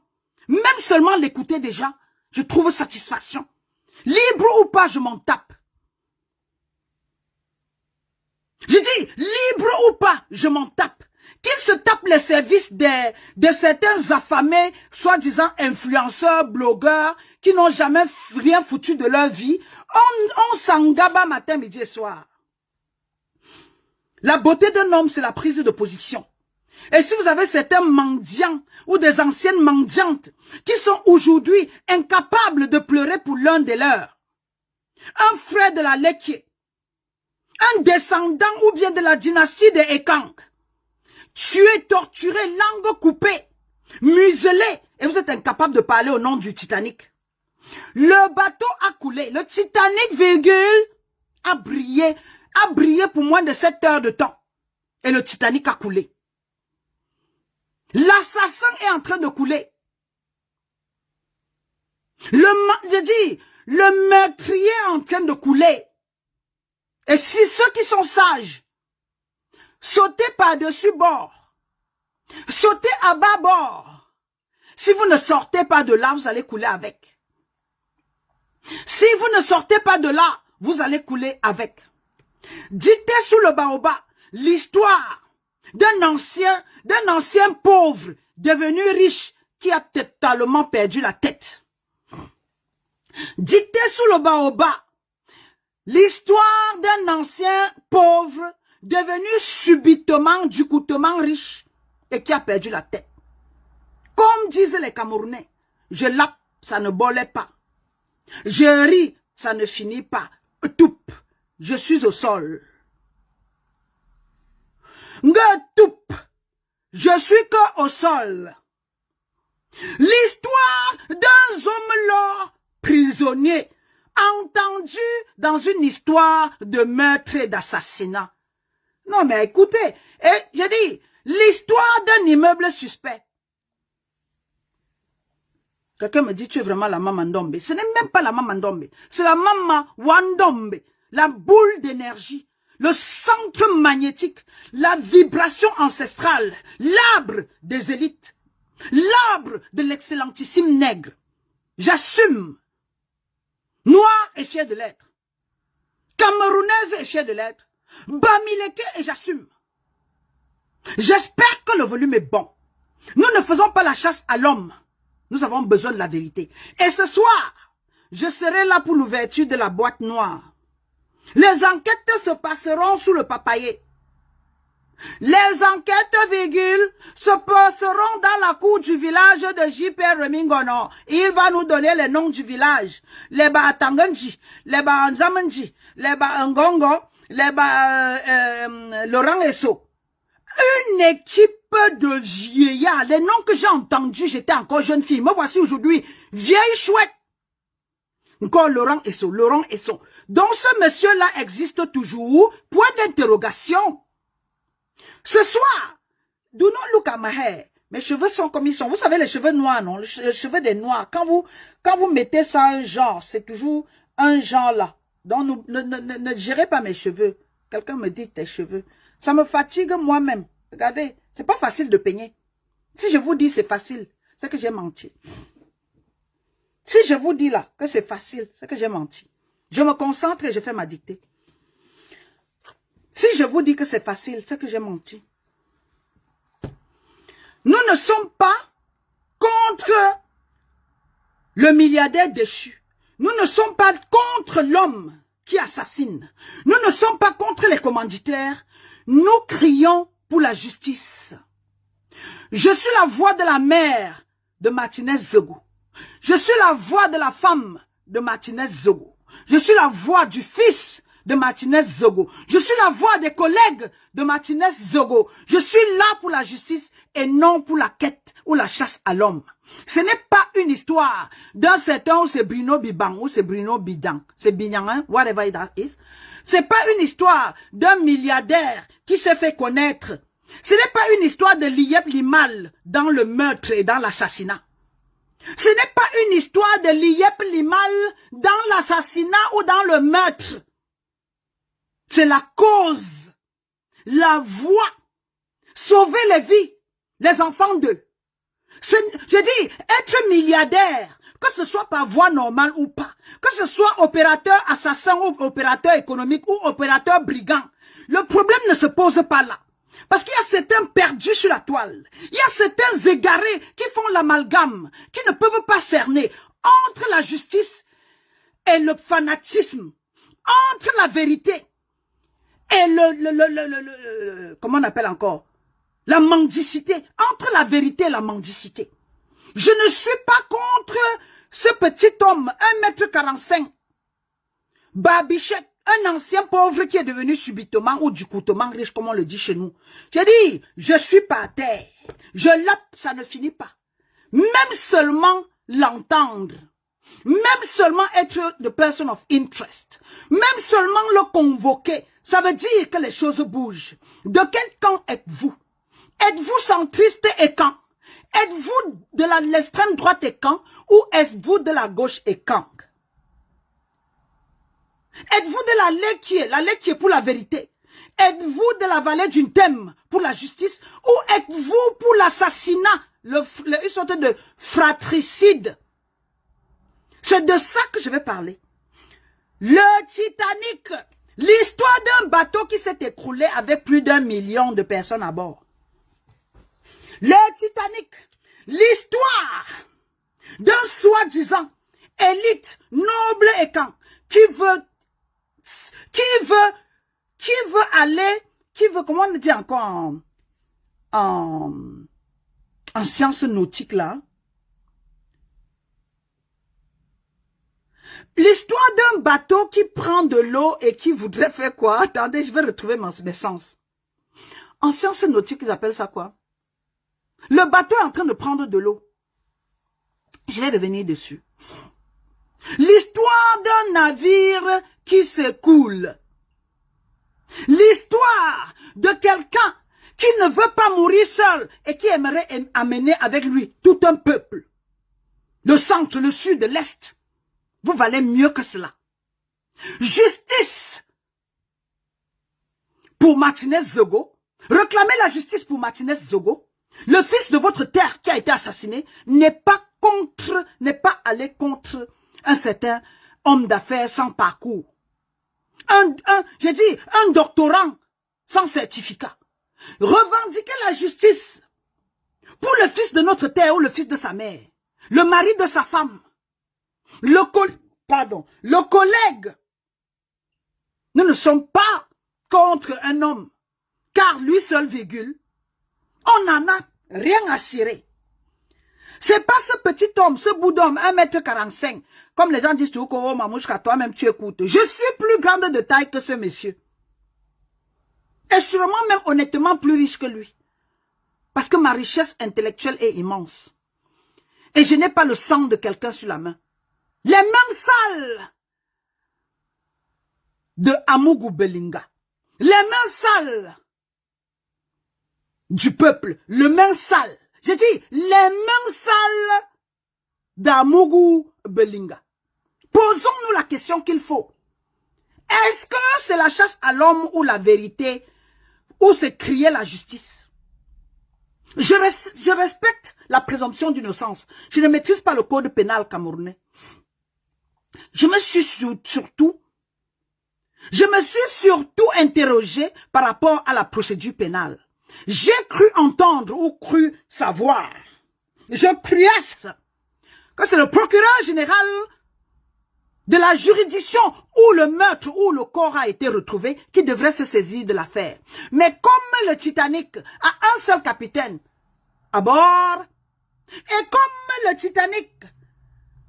Même seulement l'écouter déjà, je trouve satisfaction. Libre ou pas, je m'en tape. Je dis, libre ou pas, je m'en tape. Qu'il se tape les services de certains affamés, soi-disant influenceurs, blogueurs, qui n'ont jamais rien foutu de leur vie. On s'engaba matin, midi et soir. La beauté d'un homme, c'est la prise de position. Et si vous avez certains mendiants ou des anciennes mendiantes qui sont aujourd'hui incapables de pleurer pour l'un des leurs, un frère de la Léquier, un descendant ou bien de la dynastie des Ekang, tué, torturé, langue coupée, muselé, et vous êtes incapable de parler au nom du Titanic. Le bateau a coulé, le Titanic, virgule, a brillé pour moins de 7 heures de temps. Et le Titanic a coulé. L'assassin est en train de couler. Le meurtrier est en train de couler. Et si ceux qui sont sages, sautez par-dessus bord, sautez à bas bord. Si vous ne sortez pas de là, vous allez couler avec. Si vous ne sortez pas de là, vous allez couler avec. Dites sous le baobab l'histoire d'un ancien pauvre devenu riche qui a totalement perdu la tête. Dites sous le baobab l'histoire d'un ancien pauvre devenu subitement, ducoutement riche et qui a perdu la tête. Comme disent les Camerounais, je lappe, ça ne bolait pas. Je ris, ça ne finit pas. Toup, je suis au sol. Toup, je suis que au sol. L'histoire d'un homme là, prisonnier, entendu dans une histoire de meurtre et d'assassinat. Non mais écoutez, j'ai dit, l'histoire d'un immeuble suspect. Quelqu'un me dit, tu es vraiment la Mama Ndombe. Ce n'est même pas la Mama Ndombe, c'est la Mama Wandombe, la boule d'énergie, le centre magnétique, la vibration ancestrale, l'arbre des élites, l'arbre de l'excellentissime nègre. J'assume. Noir et fier de l'être. Camerounaise et fier de l'être. Bamileke et j'assume. J'espère que le volume est bon. Nous ne faisons pas la chasse à l'homme. Nous avons besoin de la vérité. Et ce soir, je serai là pour l'ouverture de la boîte noire. Les enquêtes se passeront sous le papayer. Les enquêtes, virgule, se passeront dans la cour du village de J.P. Remingono. Il va nous donner les noms du village. Les Batanganji, les Banzamanji, les Bangongo, les Laurent Esso. Une équipe de vieillards. Les noms que j'ai entendus, j'étais encore jeune fille. Me voici aujourd'hui, vieille chouette. Encore Laurent Esso, Laurent Esso. Donc ce monsieur-là existe toujours. Point d'interrogation. Ce soir, do not look at my hair. Mes cheveux sont comme ils sont. Vous savez, les cheveux noirs, non? Les cheveux des noirs. Quand vous mettez ça un genre, c'est toujours un genre là. Donc, ne gérez pas mes cheveux. Quelqu'un me dit tes cheveux. Ça me fatigue moi-même. Regardez, c'est pas facile de peigner. Si je vous dis c'est facile, c'est que j'ai menti. Si je vous dis là que c'est facile, c'est que j'ai menti. Je me concentre et je fais ma dictée. Si je vous dis que c'est facile, c'est que j'ai menti. Nous ne sommes pas contre le milliardaire déchu. Nous ne sommes pas contre l'homme qui assassine. Nous ne sommes pas contre les commanditaires. Nous crions pour la justice. Je suis la voix de la mère de Martinez Zogo. Je suis la voix de la femme de Martinez Zogo. Je suis la voix du fils de Martinez Zogo. Je suis la voix des collègues de Martinez Zogo. Je suis là pour la justice et non pour la quête ou la chasse à l'homme. Ce n'est pas une histoire d'un certain où c'est Bruno Bibang ou c'est Bruno Bidang. C'est Bidang, hein? Whatever it is. C'est pas une histoire d'un milliardaire qui s'est fait connaître. Ce n'est pas une histoire de Liep Limal dans le meurtre et dans l'assassinat. Ce n'est pas une histoire de Liep Limal dans l'assassinat ou dans le meurtre. C'est la cause, la voie, sauver les vies, les enfants d'eux. Je dis, être milliardaire, que ce soit par voie normale ou pas, que ce soit opérateur assassin ou opérateur économique ou opérateur brigand, le problème ne se pose pas là. Parce qu'il y a certains perdus sur la toile. Il y a certains égarés qui font l'amalgame, qui ne peuvent pas cerner entre la justice et le fanatisme, entre la vérité et comment on appelle encore? La mendicité. Entre la vérité et la mendicité. Je ne suis pas contre ce petit homme, 1,45 m. Babichette, un ancien pauvre qui est devenu subitement ou du coutement riche, comme on le dit chez nous. J'ai dit, je suis par terre. Je lappe, ça ne finit pas. Même seulement l'entendre. Même seulement être the person of interest. Même seulement le convoquer. Ça veut dire que les choses bougent. De quel camp êtes-vous? Êtes-vous centriste et quand? Êtes-vous de l'extrême droite et quand? Ou êtes-vous de la gauche et quand? Êtes-vous de la lait qui est pour la vérité? Êtes-vous de la vallée d'une thème pour la justice? Ou êtes-vous pour l'assassinat, une sorte de fratricide? C'est de ça que je vais parler. Le Titanic, l'histoire d'un bateau qui s'est écroulé avec plus d'1 million de personnes à bord. Le Titanic, l'histoire d'un soi-disant élite noble et quand qui veut aller, comment on dit encore en sciences nautiques là. L'histoire d'un bateau qui prend de l'eau et qui voudrait faire quoi? Attendez, je vais retrouver mes sens. En sciences nautiques, ils appellent ça quoi? Le bateau est en train de prendre de l'eau. Je vais revenir dessus. L'histoire d'un navire qui s'écoule. L'histoire de quelqu'un qui ne veut pas mourir seul et qui aimerait amener avec lui tout un peuple. Le centre, le sud, l'est. Vous valez mieux que cela. Justice pour Martinez Zogo. Réclamez la justice pour Martinez Zogo. Le fils de votre terre qui a été assassiné n'est pas allé contre un certain homme d'affaires sans parcours. J'ai dit un doctorant sans certificat. revendiquer la justice pour le fils de notre terre ou le fils de sa mère, le mari de sa femme, le collègue. Nous ne sommes pas contre un homme, car lui seul, virgule, on n'en a rien à cirer. C'est pas ce petit homme, ce bout d'homme, 1,45 m, comme les gens disent toujours, oh Mamouchka, toi-même tu écoutes. Je suis plus grande de taille que ce monsieur. Et sûrement même honnêtement plus riche que lui. Parce que ma richesse intellectuelle est immense. Et je n'ai pas le sang de quelqu'un sur la main. Les mains sales de Amougou Belinga. Les mains sales du peuple. Le main sale. J'ai dit, les mains sales d'Amougou Belinga. Posons-nous la question qu'il faut. Est-ce que c'est la chasse à l'homme ou la vérité, ou c'est crier la justice? Je respecte la présomption d'innocence. Je ne maîtrise pas le code pénal camerounais. Je me suis surtout interrogé par rapport à la procédure pénale. J'ai cru entendre ou cru savoir, je criasse que c'est le procureur général de la juridiction où le meurtre, où le corps a été retrouvé, qui devrait se saisir de l'affaire. Mais comme le Titanic a un seul capitaine à bord, et comme le Titanic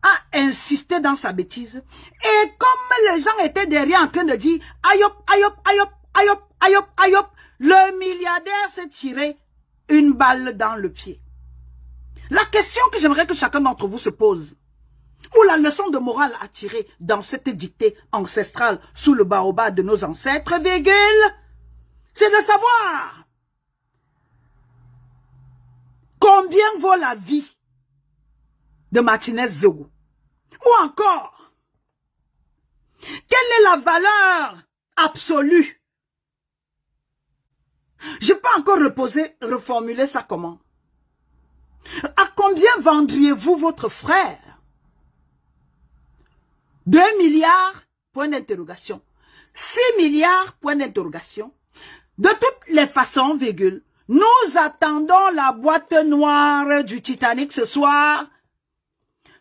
a insisté dans sa bêtise, et comme les gens étaient derrière en train de dire « Ayop, ayop, ayop, ayop, ayop, ayop », le milliardaire s'est tiré une balle dans le pied. La question que j'aimerais que chacun d'entre vous se pose, ou la leçon de morale à tirer dans cette dictée ancestrale sous le baobab de nos ancêtres, virgule, c'est de savoir combien vaut la vie de Martinez Zogo. Ou encore, quelle est la valeur absolue? Je peux encore reformuler ça comment? À combien vendriez-vous votre frère? 2 milliards, point d'interrogation. 6 milliards, point d'interrogation. De toutes les façons, virgule, nous attendons la boîte noire du Titanic ce soir.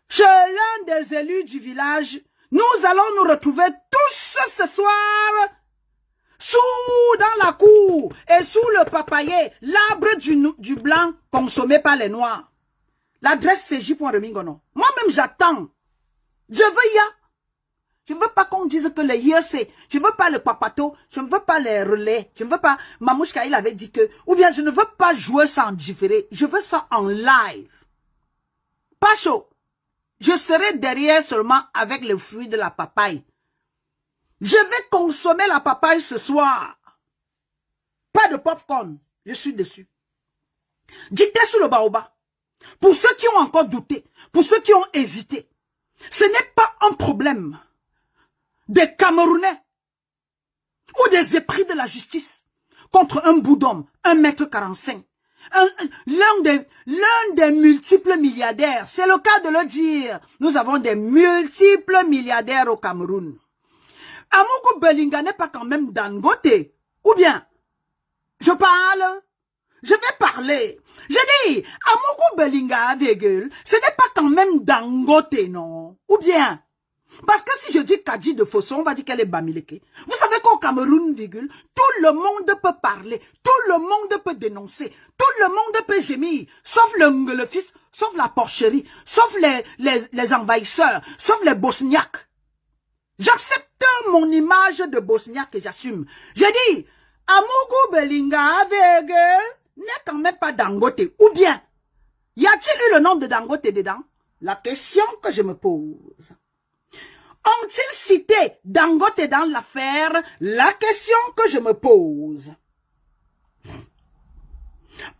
Chez l'un des élus du village, nous allons nous retrouver tous ce soir dans la cour et sous le papayer, l'arbre du blanc consommé par les noirs. L'adresse c'est J.Remingono. Moi-même j'attends. Je veux ya. Je ne veux pas qu'on dise que les IEC, je ne veux pas le papato, je ne veux pas les relais, je ne veux pas, Mamouchka il avait dit que, ou bien je ne veux pas jouer ça en différé, je veux ça en live. Pas chaud. Je serai derrière seulement avec le fruit de la papaye. Je vais consommer la papaye ce soir. Pas de popcorn, je suis dessus. Dictez sous le baobab. Pour ceux qui ont encore douté, pour ceux qui ont hésité, ce n'est pas un problème des Camerounais ou des épris de la justice contre un bout d'homme, 1,45 m. L'un des multiples milliardaires, c'est le cas de le dire. Nous avons des multiples milliardaires au Cameroun. Amougou Belinga n'est pas quand même Dangote. Ou bien, je parle, je vais parler. Je dis, Amougou Belinga, virgule, ce n'est pas quand même Dangote, non. Ou bien, parce que si je dis Kadji de Fosso, on va dire qu'elle est Bamileke. Vous savez qu'au Cameroun, virgule, tout le monde peut parler, tout le monde peut dénoncer, tout le monde peut gémir, sauf le fils, sauf la porcherie, sauf les envahisseurs, sauf les bosniaques. J'accepte mon image de bosniaque et j'assume. J'ai dit, Amougou Belinga, virgule, n'est quand même pas Dangote. Ou bien, y a-t-il eu le nom de Dangote dedans? La question que je me pose. Ont-ils cité Dangote dans l'affaire? La question que je me pose.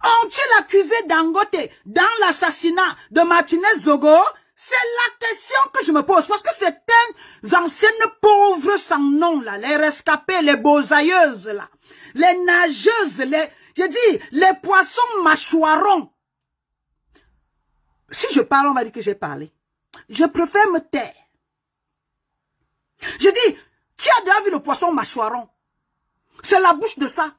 Ont-ils accusé Dangote dans l'assassinat de Martinez Zogo? C'est la question que je me pose. Parce que ces anciennes pauvres sans nom, là, les rescapés, les beausailleuses, là, les nageuses, les poissons mâchoirons. Si je parle, on va dire que j'ai parlé. Je préfère me taire. Je dis, qui a déjà vu le poisson mâchoiron? C'est la bouche de ça.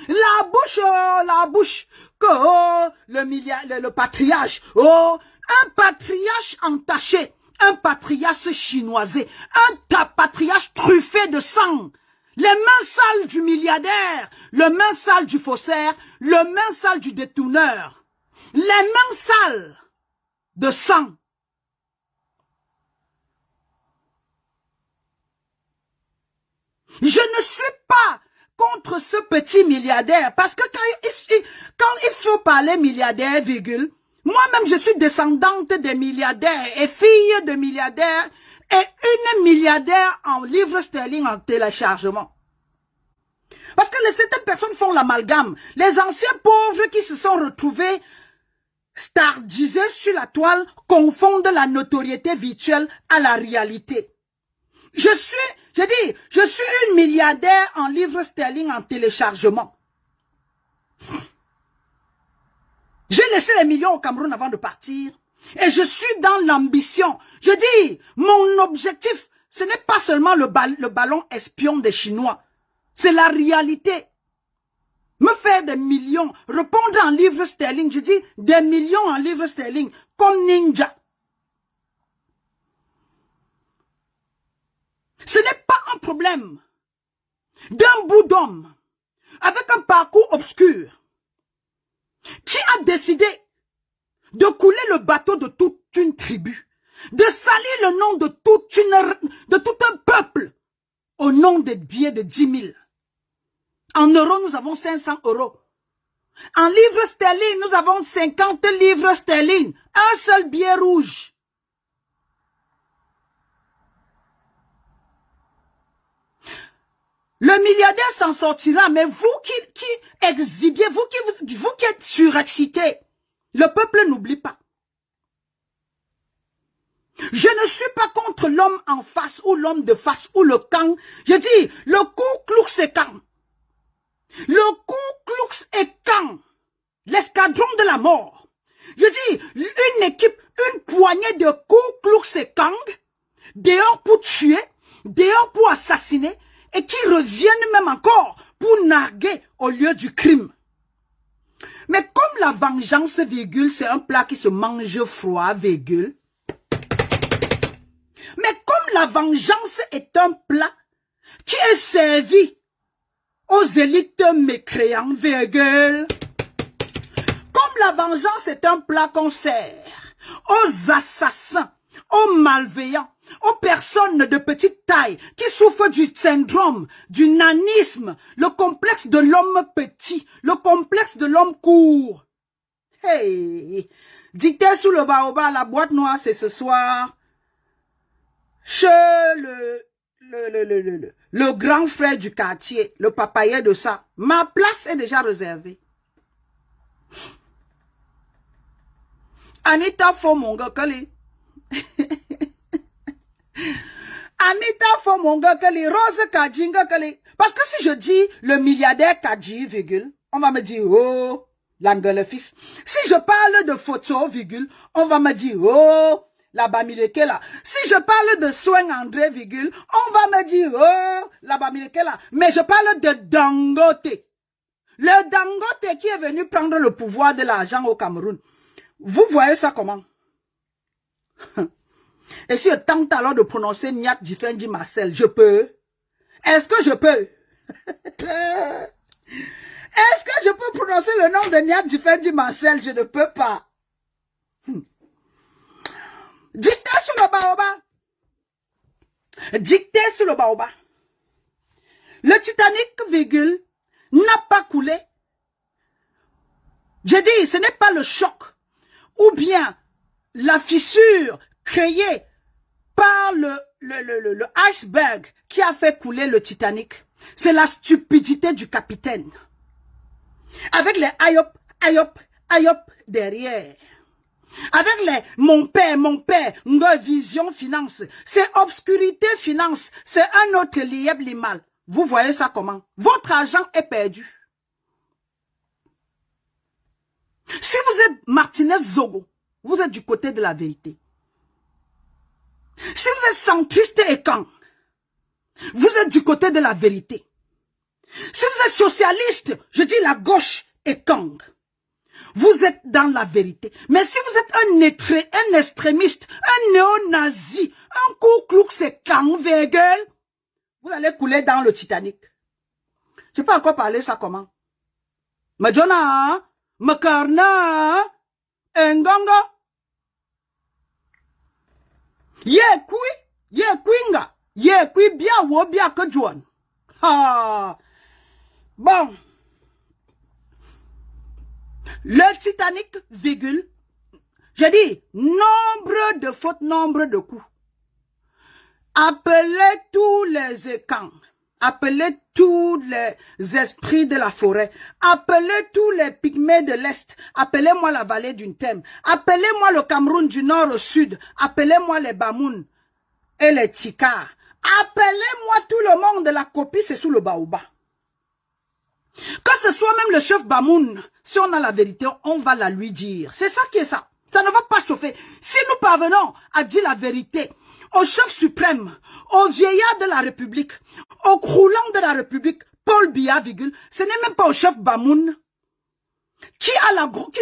La bouche, que oh, le patriarche, oh, un patriarche entaché, un patriarche chinoisé, un patriarche truffé de sang, les mains sales du milliardaire, le main sale du faussaire, le main sale du détourneur, les mains sales de sang. Je ne suis pas contre ce petit milliardaire, parce que quand il faut parler milliardaire, virgule, moi-même je suis descendante des milliardaires et fille de milliardaires et une milliardaire en livres sterling en téléchargement. Parce que certaines personnes font l'amalgame. Les anciens pauvres qui se sont retrouvés stardisés sur la toile confondent la notoriété virtuelle à la réalité. Je suis une milliardaire en livres sterling en téléchargement. J'ai laissé les millions au Cameroun avant de partir. Et je suis dans l'ambition. Je dis, mon objectif, ce n'est pas seulement le ballon espion des Chinois. C'est la réalité. Me faire des millions, répondre en livres sterling, je dis des millions en livres sterling, comme ninja. Ce n'est pas un problème d'un bout d'homme avec un parcours obscur qui a décidé de couler le bateau de toute une tribu, de salir le nom de tout un peuple au nom des billets de 10 000. En euros, nous avons 500 euros. En livres sterling, nous avons 50 livres sterling. Un seul billet rouge. Le milliardaire s'en sortira, mais vous qui exhibiez, vous qui êtes surexcités, le peuple n'oublie pas. Je ne suis pas contre l'homme en face ou l'homme de face ou le camp. Je dis, le Ku Klux est camp. Le Ku Klux est camp. L'escadron de la mort. Je dis, une équipe, une poignée de Ku Klux et Kang, dehors pour tuer, dehors pour assassiner, et qui reviennent même encore pour narguer au lieu du crime. Mais comme la vengeance, virgule, c'est un plat qui se mange froid, virgule. Mais comme la vengeance est un plat qui est servi aux élites mécréants, virgule. Comme la vengeance est un plat qu'on sert aux assassins, aux malveillants, aux personnes de petite taille qui souffrent du syndrome, du nanisme, le complexe de l'homme petit, le complexe de l'homme court. Hey, dicté sous le baobab, la boîte noire, c'est ce soir. Chez le grand frère du quartier, le papayer de ça. Ma place est déjà réservée. Anita Fomonga Kali. Anita Fomonga Kali, Rose Kajinga Kali. Parce que si je dis le milliardaire Kaji, virgule, on va me dire, oh, l'angle fils. Si je parle de photo, virgule, on va me dire, oh, la Bamileke là. Si je parle de soin André, virgule, on va me dire, oh, la Bamileke là. Mais je parle de Dangote. Le Dangote qui est venu prendre le pouvoir de l'argent au Cameroun. Vous voyez ça comment? Et si je tente alors de prononcer Nyat Difendi Marcel, je peux? Est-ce que je peux? Est-ce que je peux prononcer le nom de Nyat Difendi Marcel? Je ne peux pas. Dicté sur le baobab. Dicté sur le baobab. Le Titanic, virgule, n'a pas coulé. J'ai dit, ce n'est pas le choc ou bien la fissure créée par le iceberg qui a fait couler le Titanic. C'est la stupidité du capitaine. Avec les ayop derrière. Avec les mon père, notre vision finance. C'est obscurité finance. C'est un autre lieb limal. Vous voyez ça comment? Votre argent est perdu. Si vous êtes Martinez Zogo, vous êtes du côté de la vérité. Si vous êtes centriste et camp, vous êtes du côté de la vérité. Si vous êtes socialiste, je dis la gauche est Kang. Vous êtes dans la vérité. Mais si vous êtes un extrémiste, un néo-nazi, un Ku Klux Klan, vous allez couler dans le Titanic. Je peux encore parler ça comment? Majona, Makarna, Ngongo. Ye kwinga, ye kwi bien wo bien que John. Ah. Bon. Le Titanic, virgule. Je dis, nombre de fautes, nombre de coups. Appelez tous les écans. Appelez tous les esprits de la forêt. Appelez tous les pygmées de l'Est. Appelez-moi la vallée d'une Thème. Appelez-moi le Cameroun du nord au sud. Appelez-moi les Bamoun et les Tchikars. Appelez-moi tout le monde de la copie, c'est sous le baobab. Que ce soit même le chef Bamoun, si on a la vérité, on va la lui dire. C'est ça qui est ça. Ça ne va pas chauffer. Si nous parvenons à dire la vérité au chef suprême, au vieillard de la République, au croulant de la République, Paul Biya, virgule, ce n'est même pas au chef Bamoun, qui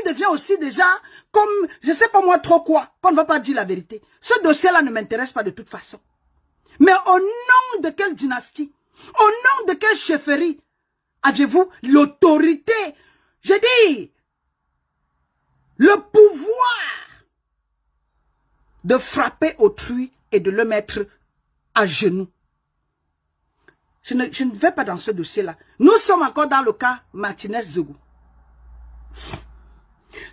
devient aussi déjà comme, je sais pas moi trop quoi, qu'on ne va pas dire la vérité. Ce dossier-là ne m'intéresse pas de toute façon. Mais au nom de quelle dynastie, au nom de quelle chefferie avez-vous l'autorité, je dis, le pouvoir de frapper autrui et de le mettre à genoux? Je ne vais pas dans ce dossier-là. Nous sommes encore dans le cas Martinez-Zogo.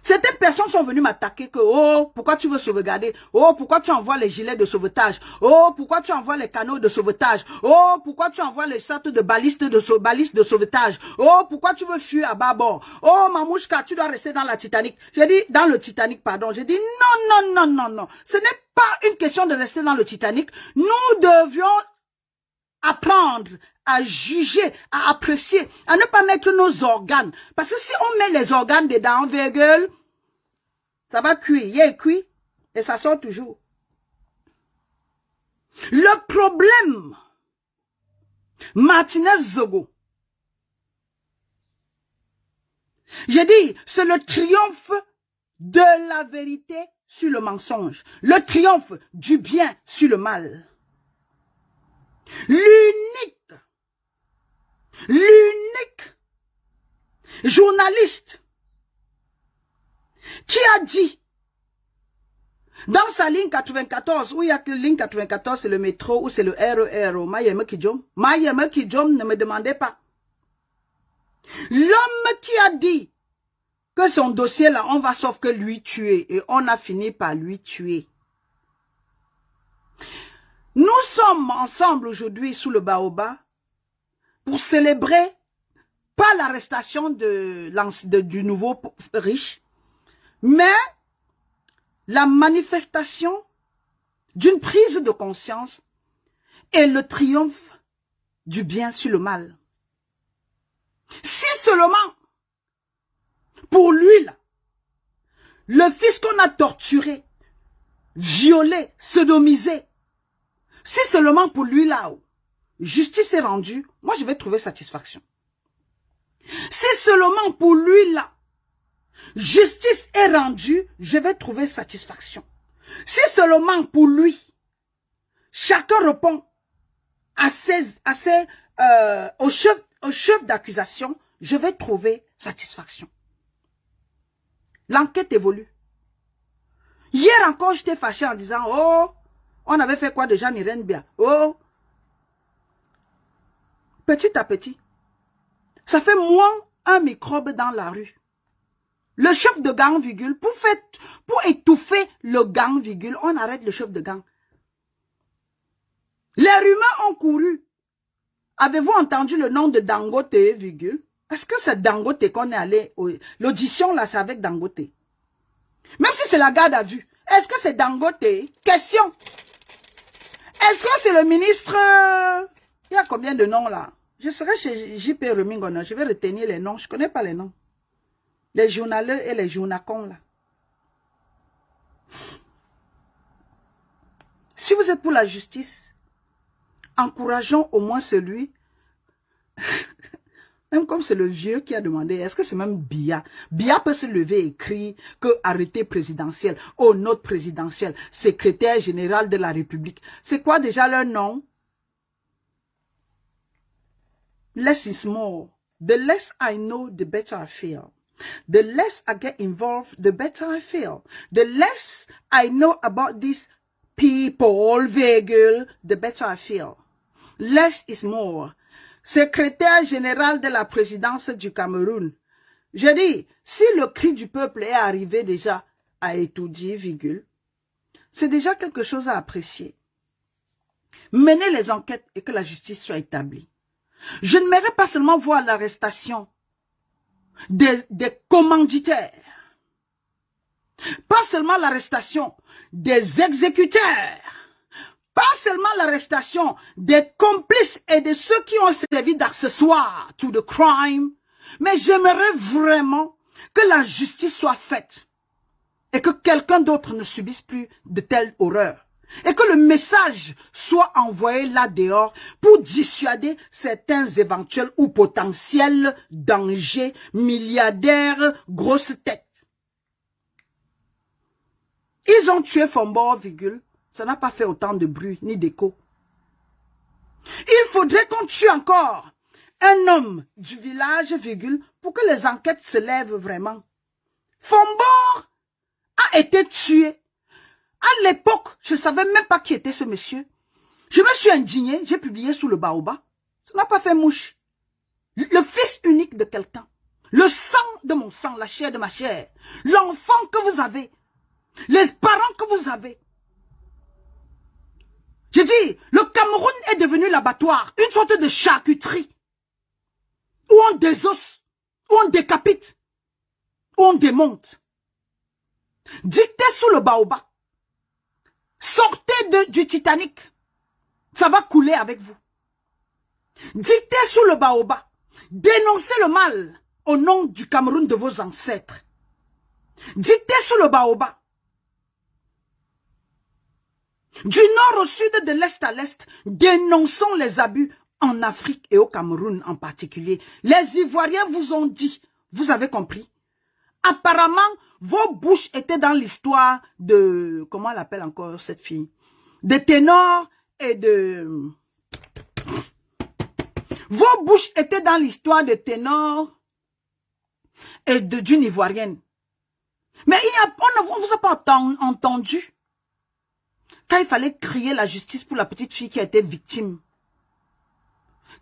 Certaines personnes sont venues m'attaquer que, oh, pourquoi tu veux sauvegarder? Oh, pourquoi tu envoies les gilets de sauvetage? Oh, pourquoi tu envoies les canaux de sauvetage? Oh, pourquoi tu envoies les sortes de balistes de sauvetage? Oh, pourquoi tu veux fuir à bâbord? Oh, Mamouchka, tu dois rester dans la Titanic. J'ai dit, dans le Titanic, pardon. J'ai dit, non. Ce n'est pas une question de rester dans le Titanic. Nous devions apprendre à juger, à apprécier, à ne pas mettre nos organes. Parce que si on met les organes dedans, virgule, ça va cuire, il est cuit, et ça sort toujours. Le problème, Martinez-Zogo, j'ai dit, c'est le triomphe de la vérité sur le mensonge, le triomphe du bien sur le mal. L'unique journaliste qui a dit dans sa ligne 94, où il y a que ligne 94, c'est le métro ou c'est le RER, Mayeme Kidjom ne me demandez pas. L'homme qui a dit que son dossier là, on va sauf que lui tuer, et on a fini par lui tuer. Nous sommes ensemble aujourd'hui sous le baobab pour célébrer pas l'arrestation du nouveau riche, mais la manifestation d'une prise de conscience et le triomphe du bien sur le mal. Si seulement, pour lui, là, le fils qu'on a torturé, violé, sodomisé, si seulement pour lui là, justice est rendue, moi je vais trouver satisfaction. Si seulement pour lui là, justice est rendue, je vais trouver satisfaction. Si seulement pour lui, chacun répond au chef d'accusation, je vais trouver satisfaction. L'enquête évolue. Hier encore, j'étais fâché en disant, oh, on avait fait quoi de Jean Irène Bia? Oh, petit à petit, ça fait moins un microbe dans la rue. Le chef de gang, virgule, pour étouffer le gang, virgule, on arrête le chef de gang. Les rumeurs ont couru. Avez-vous entendu le nom de Dangote, virgule? Est-ce que c'est Dangote qu'on est allé, l'audition là, c'est avec Dangote? Même si c'est la garde à vue, est-ce que c'est Dangote? Question. Est-ce que c'est le ministre? Il y a combien de noms là? Je serai chez JP Remingona, je vais retenir les noms, je ne connais pas les noms. Les journaleux et les journacons là. Si vous êtes pour la justice, encourageons au moins celui Même comme c'est le vieux qui a demandé, est-ce que c'est même Biya? Biya peut se lever et écrire que arrêté présidentiel, oh, note présidentielle, secrétaire général de la République. C'est quoi déjà leur nom? Less is more. The less I know, the better I feel. The less I get involved, the better I feel. The less I know about these people, virgule, the better I feel. Less is more. Secrétaire général de la présidence du Cameroun. Je dis, si le cri du peuple est arrivé déjà à étudier, virgule, c'est déjà quelque chose à apprécier. Menez les enquêtes et que la justice soit établie. Je n'aimerais pas seulement voir l'arrestation des commanditaires, pas seulement l'arrestation des exécuteurs, pas seulement l'arrestation des complices et de ceux qui ont servi d'accessoires to the crime, mais j'aimerais vraiment que la justice soit faite et que quelqu'un d'autre ne subisse plus de telles horreurs. Et que le message soit envoyé là dehors pour dissuader certains éventuels ou potentiels dangers, milliardaires, grosses têtes. Ils ont tué Fombor, virgule. Ça n'a pas fait autant de bruit ni d'écho. Il faudrait qu'on tue encore un homme du village, virgule, pour que les enquêtes se lèvent vraiment. Fombor a été tué. À l'époque, je ne savais même pas qui était ce monsieur. Je me suis indigné, j'ai publié sous le baobab. Ça n'a pas fait mouche. Le fils unique de quelqu'un. Le sang de mon sang, la chair de ma chair. L'enfant que vous avez. Les parents que vous avez. Je dis, le Cameroun est devenu l'abattoir, une sorte de charcuterie. Où on désosse, où on décapite, où on démonte. Dictez sous le baobab. Sortez du Titanic. Ça va couler avec vous. Dictez sous le baobab. Dénoncez le mal au nom du Cameroun de vos ancêtres. Dictez sous le baobab. Du nord au sud, de l'est à l'est, dénonçons les abus en Afrique et au Cameroun en particulier. Les Ivoiriens vous ont dit, vous avez compris. Apparemment, vos bouches étaient dans l'histoire de... Comment elle appelle encore cette fille? De Ténor et de... Vos bouches étaient dans l'histoire de Ténor et d'une Ivoirienne. Mais on ne vous a pas entendu quand il fallait crier la justice pour la petite fille qui a été victime,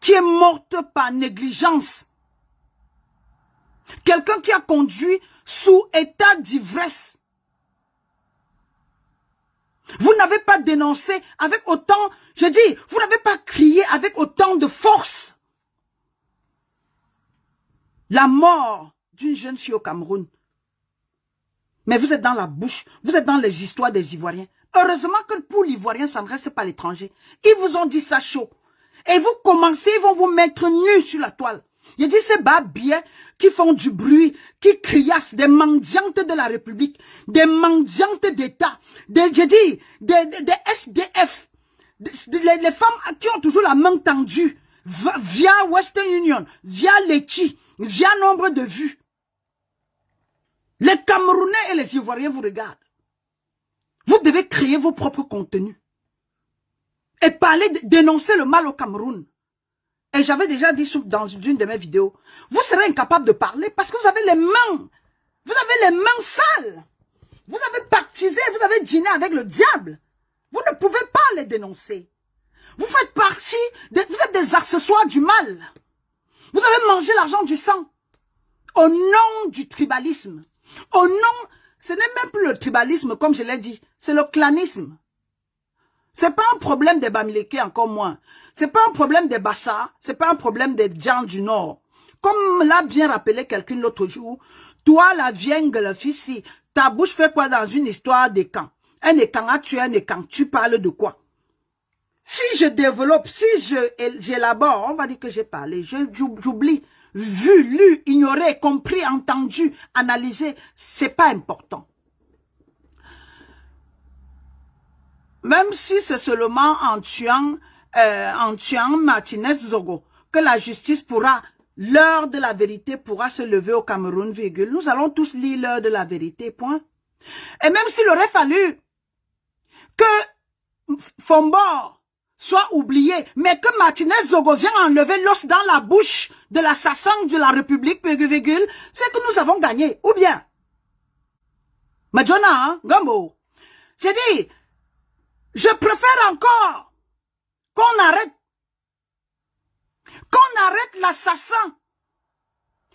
qui est morte par négligence. Quelqu'un qui a conduit sous état d'ivresse. Vous n'avez pas dénoncé avec autant, je dis, vous n'avez pas crié avec autant de force la mort d'une jeune fille au Cameroun. Mais vous êtes dans la bouche, vous êtes dans les histoires des Ivoiriens. Heureusement que pour l'Ivoirien, ça ne reste pas l'étranger. Ils vous ont dit ça chaud. Et vous commencez, ils vont vous mettre nus sur la toile. Je dis ces babies qui font du bruit, qui criassent, des mendiantes de la République, des mendiantes d'État, des SDF, les femmes qui ont toujours la main tendue, via Western Union, via Lechi, via nombre de vues. Les Camerounais et les Ivoiriens vous regardent. Vous devez créer vos propres contenus. Et parler, dénoncer le mal au Cameroun. Et j'avais déjà dit dans une de mes vidéos, vous serez incapable de parler parce que vous avez les mains. Vous avez les mains sales. Vous avez baptisé, vous avez dîné avec le diable. Vous ne pouvez pas les dénoncer. Vous faites partie, vous êtes des accessoires du mal. Vous avez mangé l'argent du sang. Au nom du tribalisme. Au nom, ce n'est même plus le tribalisme comme je l'ai dit, c'est le clanisme. C'est pas un problème des Bamileke, encore moins. C'est pas un problème des Bassa, c'est pas un problème des gens du Nord. Comme l'a bien rappelé quelqu'un l'autre jour, toi, la vieille, le fils, ta bouche fait quoi dans une histoire des camps? Un écang a tué un écang, tu parles de quoi? Si je développe, si j'élabore, on va dire que j'ai parlé, j'oublie, vu, lu, ignoré, compris, entendu, analysé, c'est pas important. Même si c'est seulement en tuant Martinez Zogo que la justice pourra l'heure de la vérité pourra se lever au Cameroun, virgule. Nous allons tous lire l'heure de la vérité, point. Et même s'il aurait fallu que Fombor soit oublié, mais que Martinez Zogo vienne enlever l'os dans la bouche de l'assassin de la République, virgule, c'est que nous avons gagné. Ou bien, Madjona, hein, Gambo, j'ai dit, je préfère encore qu'on arrête l'assassin,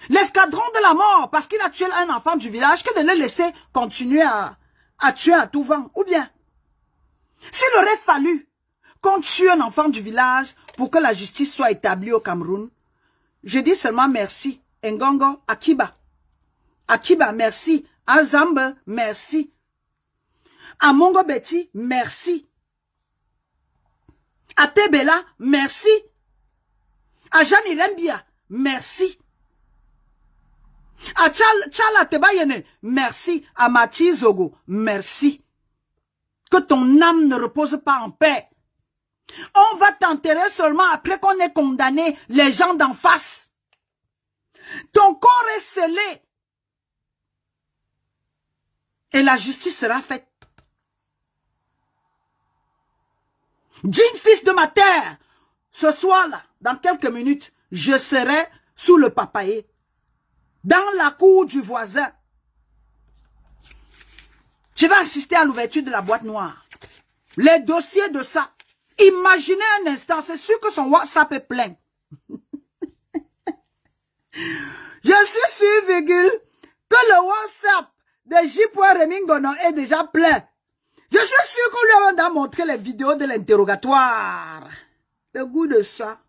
l'escadron de la mort, parce qu'il a tué un enfant du village, que de le laisser continuer à tuer à tout vent. Ou bien, s'il aurait fallu qu'on tue un enfant du village pour que la justice soit établie au Cameroun, je dis seulement merci. Ngongo, Akiba. Akiba, merci. Azambe, merci. Amongo Betty, merci. Atebela, merci. Ajani Lembia, merci. A Tchala Tebayene, merci. A Mati Zogo, merci. Que ton âme ne repose pas en paix. On va t'enterrer seulement après qu'on ait condamné les gens d'en face. Ton corps est scellé. Et la justice sera faite. Digne fils de ma terre, ce soir-là, dans quelques minutes, je serai sous le papayer, dans la cour du voisin. Je vais assister à l'ouverture de la boîte noire. Les dossiers de ça. Imaginez un instant, c'est sûr que son WhatsApp est plein. Je suis sûr, virgule, que le WhatsApp de J. Remingono est déjà plein. Je suis sûr qu'on lui a montré les vidéos de l'interrogatoire. Le goût de ça.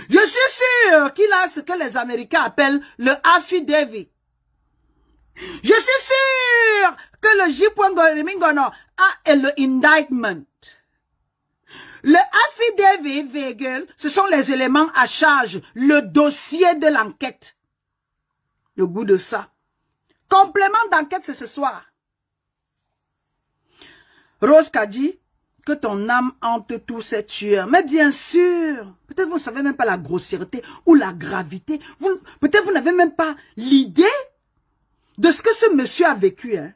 Je suis sûr qu'il a ce que les Américains appellent le affidavit. Je suis sûr que le J. Remingono a le indictment. Le affidavit, virgule, ce sont les éléments à charge, le dossier de l'enquête. Le goût de ça. Complément d'enquête, c'est ce soir. Rose Kadi, que ton âme hante tous ces tueurs. Mais bien sûr, peut-être vous ne savez même pas la grossièreté ou la gravité. Peut-être vous n'avez même pas l'idée de ce que ce monsieur a vécu. Hein.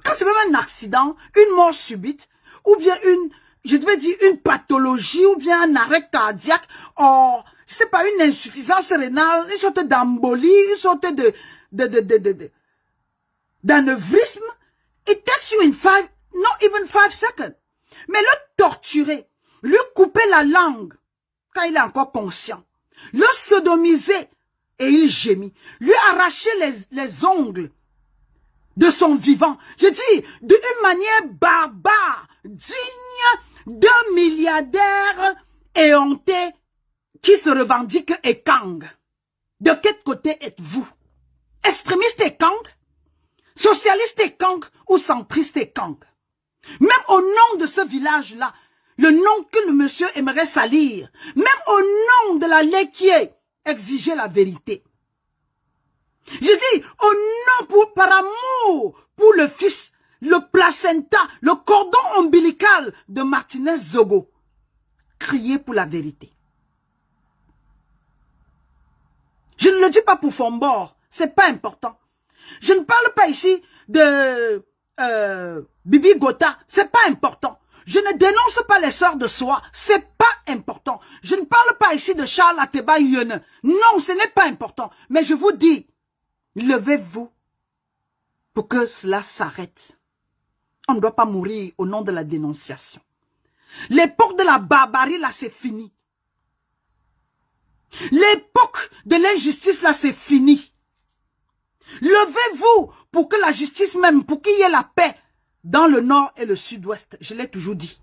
Quand c'est même un accident, une mort subite, ou bien je devais dire une pathologie, ou bien un arrêt cardiaque, or, c'est pas une insuffisance rénale, une sorte d'embolie, une sorte d'anévrisme. It takes you in not even 5 seconds. Mais le torturer, lui couper la langue, quand il est encore conscient, le sodomiser, et il gémit, lui arracher les ongles de son vivant, je dis, d'une manière barbare, digne d'un milliardaire éhonté qui se revendique Ekang. De quel côté êtes-vous? Extrémiste Ekang? Socialiste Ekang ou centriste Ekang? Même au nom de ce village-là, le nom que le monsieur aimerait salir, même au nom de la lait qui est exiger la vérité. Je dis, au nom par amour pour le fils, le placenta, le cordon ombilical de Martinez Zogo, crier pour la vérité. Je ne le dis pas pour Fombor, c'est pas important. Je ne parle pas ici de Bibi Gota, c'est pas important. Je ne dénonce pas les sœurs de soi, c'est pas important. Je ne parle pas ici de Charles Ateba Yone. Non, ce n'est pas important. Mais je vous dis, levez-vous pour que cela s'arrête. On ne doit pas mourir au nom de la dénonciation. L'époque de la barbarie, là, c'est fini. L'époque de l'injustice, là, c'est fini. Levez-vous pour que la justice même, pour qu'il y ait la paix dans le nord et le sud-ouest. Je l'ai toujours dit.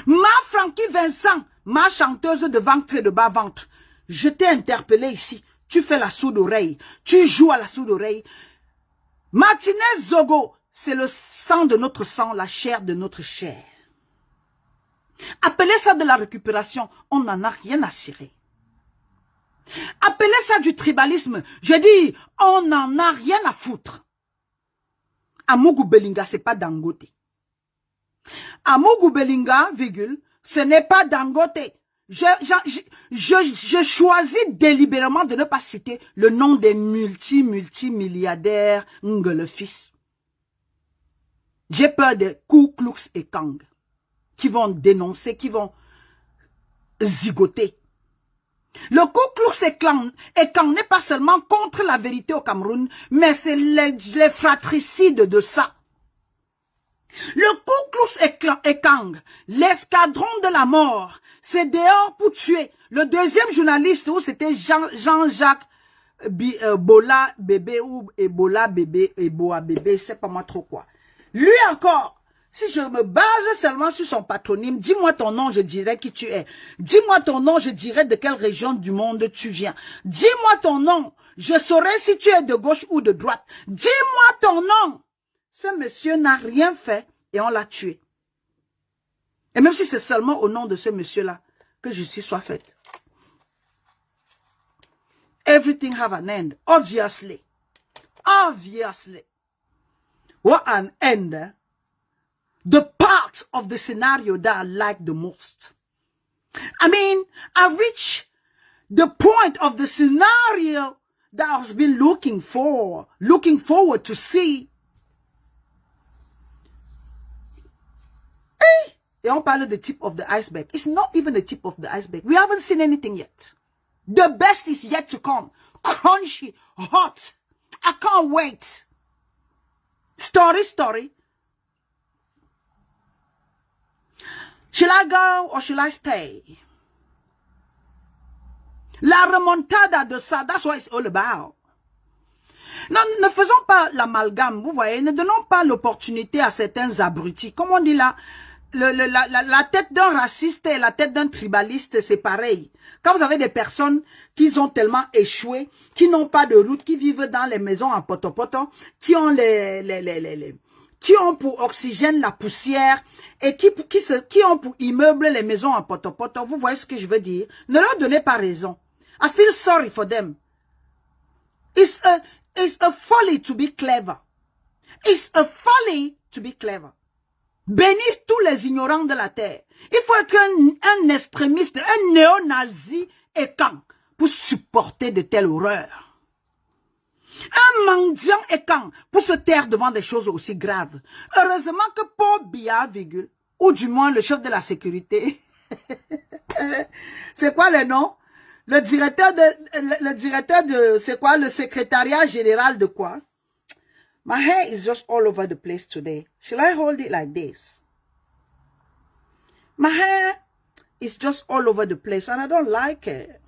Ma Frankie Vincent, ma chanteuse de ventre et de bas-ventre, je t'ai interpellé ici. Tu fais la sourde oreille. Tu joues à la sourde oreille. Martinez Zogo, c'est le sang de notre sang, la chair de notre chair. Appelez ça de la récupération, on n'en a rien à cirer. Appelez ça du tribalisme, je dis, on n'en a rien à foutre. Amougou Belinga, c'est pas Dangote. Amougou Belinga, virgule, ce n'est pas Dangote. je choisis délibérément de ne pas citer le nom des multimilliardaires le fils. J'ai peur des Ku Klux et Kang qui vont dénoncer, qui vont zigoter. Le Ku Klux et Kang n'est pas seulement contre la vérité au Cameroun, mais c'est les fratricides de ça. Le Ku Klux et Kang, l'escadron de la mort, c'est dehors pour tuer. Le deuxième journaliste, c'était Jean-Jacques Bola Bébé ou Ebola Bébé, Eboa Bébé, je sais pas moi trop quoi. Lui encore, si je me base seulement sur son patronyme, dis-moi ton nom, je dirai qui tu es. Dis-moi ton nom, je dirai de quelle région du monde tu viens. Dis-moi ton nom, je saurai si tu es de gauche ou de droite. Dis-moi ton nom. Ce monsieur n'a rien fait et on l'a tué. Et même si c'est seulement au nom de ce monsieur-là que justice soit faite. Everything have an end, obviously. Obviously. What an end. The part of the scenario that I like the most. I mean, I reached the point of the scenario that I was been looking forward to see. Et on parle de tip of the iceberg. It's not even the tip of the iceberg. We haven't seen anything yet. The best is yet to come. Crunchy, hot. I can't wait. Story. Shall I go or shall I stay? La remontada de ça, that's what it's all about. Non, ne faisons pas l'amalgame, vous voyez, ne donnons pas l'opportunité à certains abrutis. Comme on dit là, la tête d'un raciste et la tête d'un tribaliste, c'est pareil. Quand vous avez des personnes qui ont tellement échoué, qui n'ont pas de route, qui vivent dans les maisons en poto-poto, qui ont qui ont pour oxygène la poussière et qui ont pour immeuble les maisons en poto-poto, vous voyez ce que je veux dire? Ne leur donnez pas raison. I feel sorry for them. It's a folly to be clever. It's a folly to be clever. Bénisse tous les ignorants de la terre. Il faut être un extrémiste, un néo-nazi et quand pour supporter de telles horreurs. Un mendiant et quand pour se taire devant des choses aussi graves. Heureusement que Paul Biya, ou du moins le chef de la sécurité, c'est quoi le nom? Le directeur de, c'est quoi, le secrétariat général de quoi? My hair is just all over the place today. Shall I hold it like this? My hair is just all over the place and I don't like it.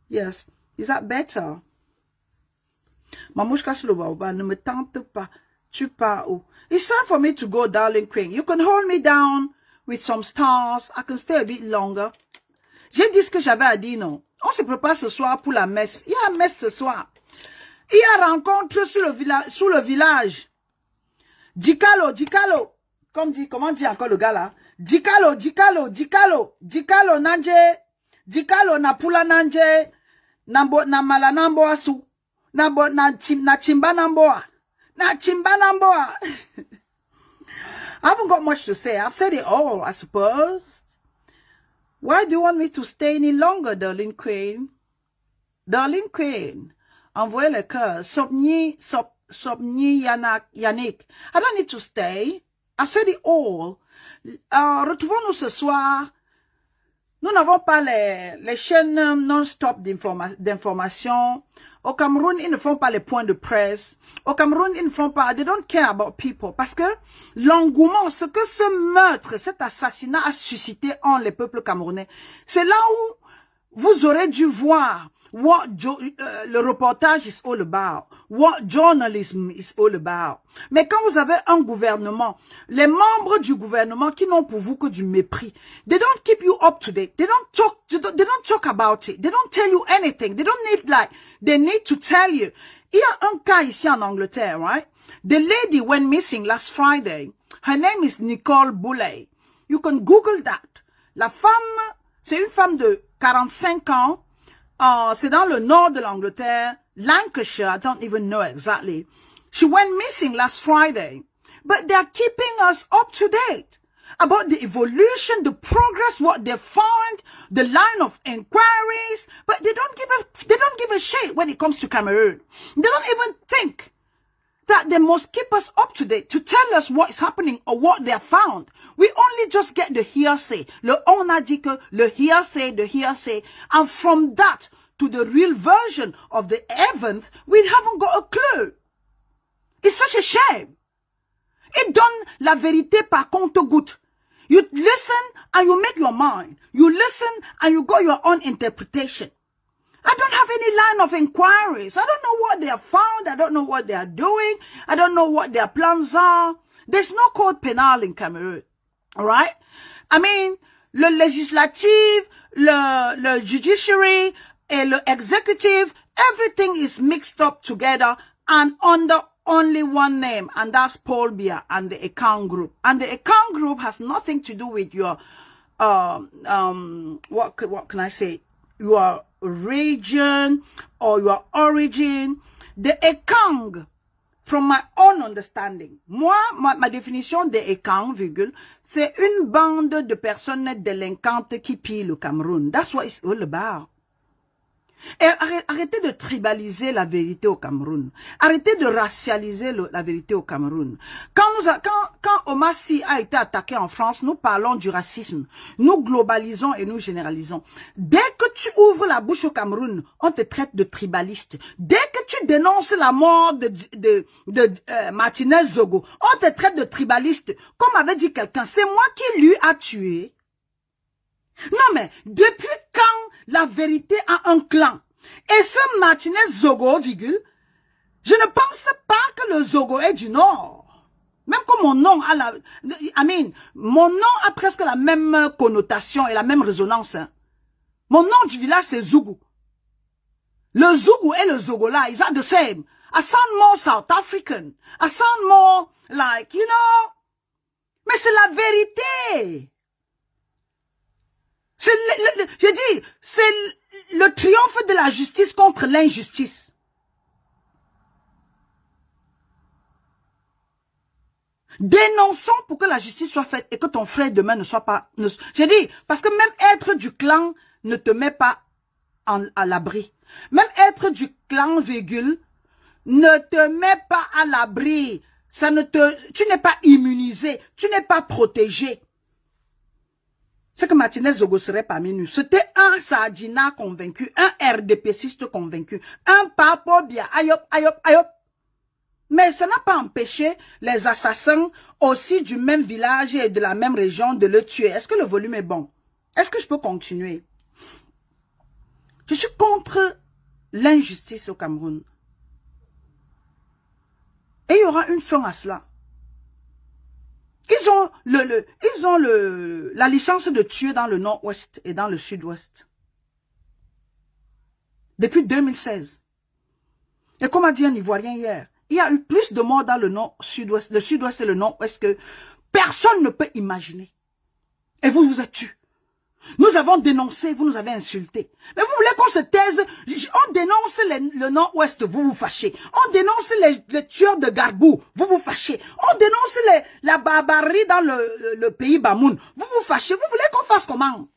Yes. Is that better? Mamouchka Slovaoba, ne me tente pas. Tu pars où? It's time for me to go, darling queen. You can hold me down with some stars. I can stay a bit longer. J'ai dit ce que j'avais à dire, non? On se prépare ce soir pour la messe. Il y a messe ce soir. Il y a rencontre sous le village. Dikalo. Comment dit encore le gars là? Dikalo, nanje. Dikalo na pula nanje. Na mala nambo asu. Na chimba namboa. Na chimba namboa. I haven't got much to say. I've said it all, I suppose. Why do you want me to stay any longer, darling queen? Darling queen. Envoyez le cœur. Sobni Yannick. I don't need to stay. I said it all. Retrouvons-nous ce soir. Nous n'avons pas les chaînes non-stop d'information. Au Cameroun, ils ne font pas les points de presse. Au Cameroun, ils ne font pas, they don't care about people. Parce que l'engouement, ce que ce meurtre, cet assassinat a suscité en les peuples camerounais, c'est là où vous aurez dû voir what le reportage is all about, what journalism is all about. Mais quand vous avez un gouvernement, les membres du gouvernement qui n'ont pour vous que du mépris, they don't keep you up to date. They don't talk about it. They don't tell you anything. They need to tell you. Il y a un cas ici en Angleterre, right? The lady went missing last Friday. Her name is Nicole Boulay. You can Google that. La femme, c'est une femme de 45 ans. C'est dans le nord de l'Angleterre, Lancashire, I don't even know exactly. She went missing last Friday. But they're keeping us up to date. about the evolution, the progress, what they found, the line of inquiries, but they don't give a shit when it comes to Cameroon. They don't even think that they must keep us up to date to tell us what is happening or what they have found. We only just get the hearsay. Le on a dit que, le hearsay, and from that to the real version of the event, we haven't got a clue. It's such a shame. It donne la vérité par compte-gouttes. You listen and you make your mind. You listen and you got your own interpretation. I don't have any line of inquiries. I don't know what they have found. I don't know what they are doing. I don't know what their plans are. There's no code penal in Cameroon. All right? I mean, le législatif, le judiciary, and the executive, everything is mixed up together and under only one name, and that's Paul Biya and the Ekang group. And the Ekang group has nothing to do with your, what can I say? Your region or your origin. The Ekang, from my own understanding, moi, ma définition de Ekang, virgule, c'est une bande de personnes délinquantes qui pillent le Cameroun. That's what it's all about. Et arrêtez de tribaliser la vérité au Cameroun. Arrêtez de racialiser la vérité au Cameroun. Quand Omar Sy a été attaqué en France, nous parlons du racisme. Nous globalisons et nous généralisons. Dès que tu ouvres la bouche au Cameroun, on te traite de tribaliste. Dès que tu dénonces la mort de Martinez Zogo, on te traite de tribaliste. Comme avait dit quelqu'un, c'est moi qui lui a tué. Non mais, depuis quand la vérité a un clan? Et ce Martinez Zogo, virgule, je ne pense pas que le Zogo est du Nord. Même que mon nom a mon nom a presque la même connotation et la même résonance. Hein. Mon nom du village c'est Zougou. Le Zougou et le Zogola, ils are the same. I sound more South African. I sound more like, you know. Mais c'est la vérité. Je dis, c'est le triomphe de la justice contre l'injustice. Dénonçons pour que la justice soit faite et que ton frère demain ne soit pas... je dis, parce que même être du clan ne te met pas à l'abri. Même être du clan, virgule, ne te met pas à l'abri. Tu n'es pas immunisé, tu n'es pas protégé. C'est que Martinez Zogo serait parmi nous. C'était un Sadina convaincu, un RDPciste convaincu, un Papo Biya, ayop, ayop, ayop. Mais ça n'a pas empêché les assassins aussi du même village et de la même région de le tuer. Est-ce que le volume est bon? Est-ce que je peux continuer? Je suis contre l'injustice au Cameroun. Et il y aura une fin à cela. Ils ont la licence de tuer dans le nord-ouest et dans le sud-ouest. Depuis 2016. Et comme a dit un Ivoirien hier, il y a eu plus de morts dans le nord-sud-ouest, le sud-ouest et le nord-ouest que personne ne peut imaginer. Et vous vous êtes tués. Nous avons dénoncé, vous nous avez insultés. Mais vous voulez qu'on se taise? On dénonce le nord-ouest, vous vous fâchez. On dénonce les tueurs de Garbou, vous vous fâchez. On dénonce la barbarie dans le pays Bamoun, vous vous fâchez. Vous voulez qu'on fasse comment?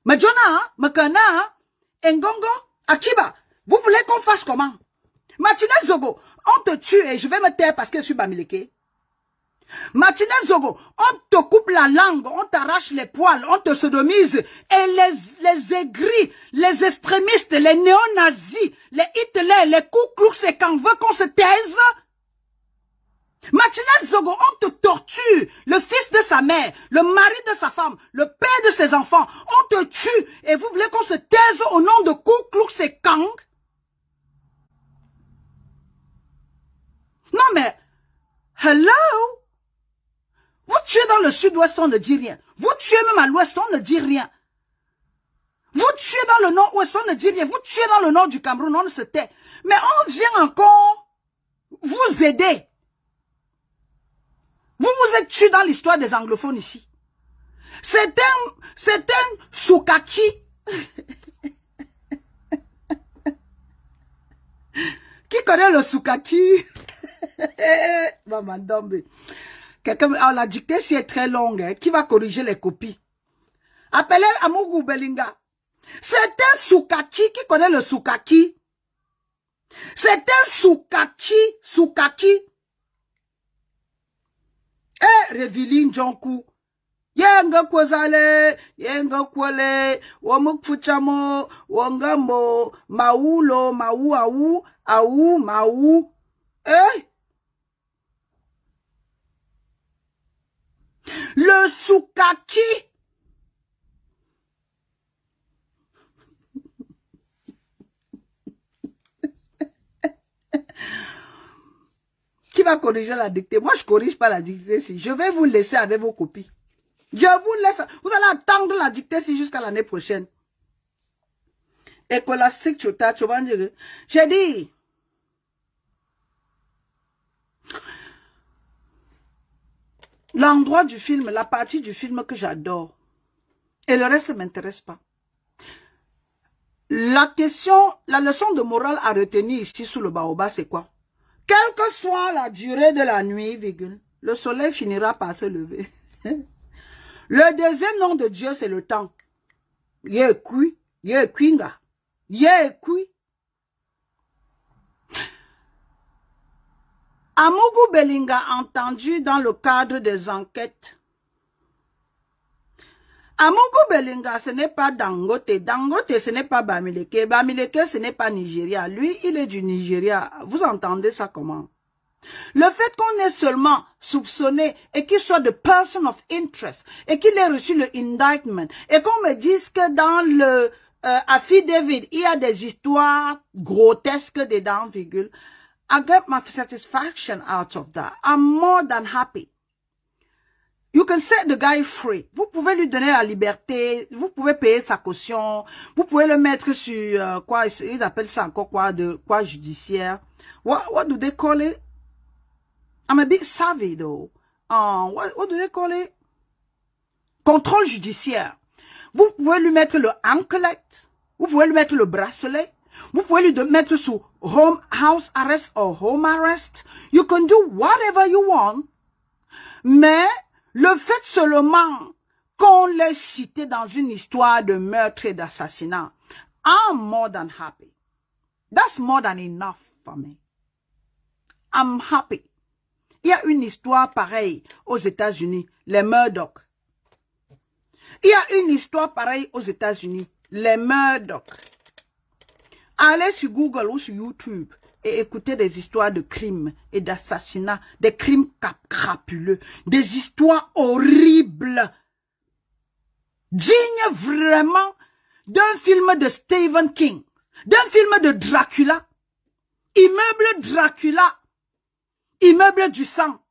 Majona, Makana, Ngongo, Akiba, vous voulez qu'on fasse comment? Martinez Zogo, on te tue et je vais me taire parce que je suis Bamileke. Martinez Zogo, on te coupe la langue, on t'arrache les poils, on te sodomise et les aigris, les extrémistes, les néo-nazis, les Hitler, les Ku Klux et quand veut qu'on se taise. Martinez Zogo, on te torture, le fils de sa mère, le mari de sa femme, le père de ses enfants, on te tue et vous voulez qu'on se taise au nom de Ku Klux et Kang? Non mais, hello? Vous tuez dans le sud-ouest, on ne dit rien. Vous tuez même à l'ouest, on ne dit rien. Vous tuez dans le nord-ouest, on ne dit rien. Vous tuez dans le nord du Cameroun, on ne se tait. Mais on vient encore vous aider. Vous vous êtes tués dans l'histoire des anglophones ici. C'est un Soukaki. Qui connaît le Soukaki? Maman Dombe. Quelqu'un, la dictée si est très longue, hein, qui va corriger les copies? Appelez Amougou Belinga. C'est un Soukaki qui connaît le Soukaki. C'est un Soukaki. Revilin Jonku. Yenga kwazale, yenga kwale, wamukfuchamo, wangambo, maulo, mau. Le Soukaki. Qui va corriger la dictée? Moi, je corrige pas la dictée. Si je vais vous laisser avec vos copies. Je vous laisse. Vous allez attendre la dictée jusqu'à l'année prochaine. Écolastique, j'ai dit. L'endroit du film, la partie du film que j'adore. Et le reste ne m'intéresse pas. La leçon de morale à retenir ici sous le baobab, c'est quoi? Quelle que soit la durée de la nuit, le soleil finira par se lever. Le deuxième nom de Dieu, c'est le temps. Yekui. Amougou Belinga a entendu dans le cadre des enquêtes. Amougou Belinga, ce n'est pas Dangote. Dangote, ce n'est pas Bamileke. Bamileke, ce n'est pas Nigeria. Lui, il est du Nigeria. Vous entendez ça comment? Le fait qu'on ait seulement soupçonné et qu'il soit de person of interest et qu'il ait reçu le indictment et qu'on me dise que dans le affidavit, il y a des histoires grotesques dedans, virgule. I get my satisfaction out of that. I'm more than happy. You can set the guy free. Vous pouvez lui donner la liberté. Vous pouvez payer sa caution. Vous pouvez le mettre sur quoi ils appellent ça encore quoi judiciaire. What do they call it? I'm a bit savvy though. What do they call it? Contrôle judiciaire. Vous pouvez lui mettre le anklet. Vous pouvez lui mettre le bracelet. Vous pouvez lui mettre sous house arrest or home arrest. You can do whatever you want. Mais le fait seulement qu'on l'ait cité dans une histoire de meurtre et d'assassinat, I'm more than happy. That's more than enough for me. I'm happy. Il y a une histoire pareille aux États-Unis, les Murdoch. Il y a une histoire pareille aux États-Unis, les Murdoch. Allez sur Google ou sur YouTube et écoutez des histoires de crimes et d'assassinats, des crimes crapuleux, des histoires horribles, dignes vraiment d'un film de Stephen King, d'un film de Dracula, immeuble Dracula, immeuble du sang,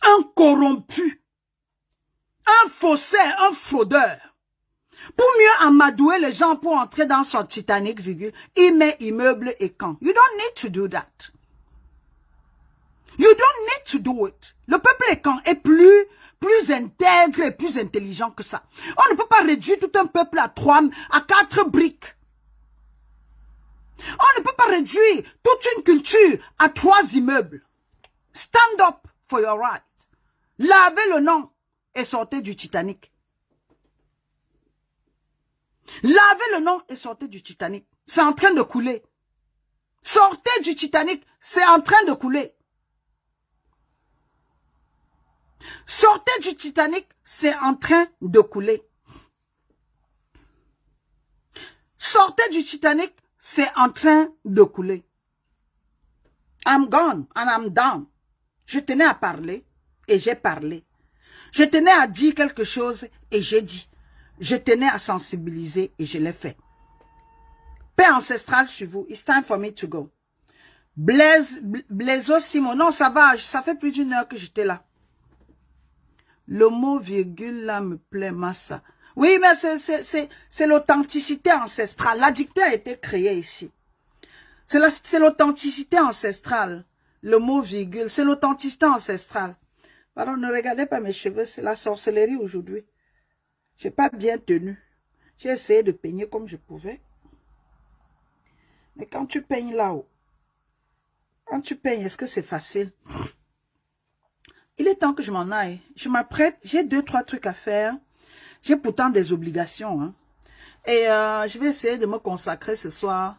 un corrompu, un faussaire, un fraudeur. Pour mieux amadouer les gens pour entrer dans son Titanic, virgule, il met immeuble et camp. You don't need to do that. You don't need to do it. Le peuple et camp est plus intègre et plus intelligent que ça. On ne peut pas réduire tout un peuple à 4 briques. On ne peut pas réduire toute une culture à 3 immeubles. Stand up for your right. Lavez le nom et sortez du Titanic. Lavez le nom et sortez du Titanic. C'est en train de couler. Sortez du Titanic. C'est en train de couler. Sortez du Titanic. C'est en train de couler. Sortez du Titanic. C'est en train de couler. I'm gone and I'm done. Je tenais à parler et j'ai parlé. Je tenais à dire quelque chose et j'ai dit. Je tenais à sensibiliser et je l'ai fait. Paix ancestrale sur vous. It's time for me to go. Blaiseau Simon. Non, ça va. Ça fait plus d'1 heure que j'étais là. Le mot virgule là me plaît, massa. Oui, mais c'est l'authenticité ancestrale. La dictée a été créée ici. C'est l'authenticité ancestrale. Le mot virgule, c'est l'authenticité ancestrale. Pardon, ne regardez pas mes cheveux. C'est la sorcellerie aujourd'hui. J'ai pas bien tenu. J'ai essayé de peigner comme je pouvais. Mais quand tu peignes là-haut, quand tu peignes, est-ce que c'est facile? temps que je m'en aille. Je m'apprête, j'ai 2-3 trucs à faire. J'ai pourtant des obligations. Hein. Et je vais essayer de me consacrer ce soir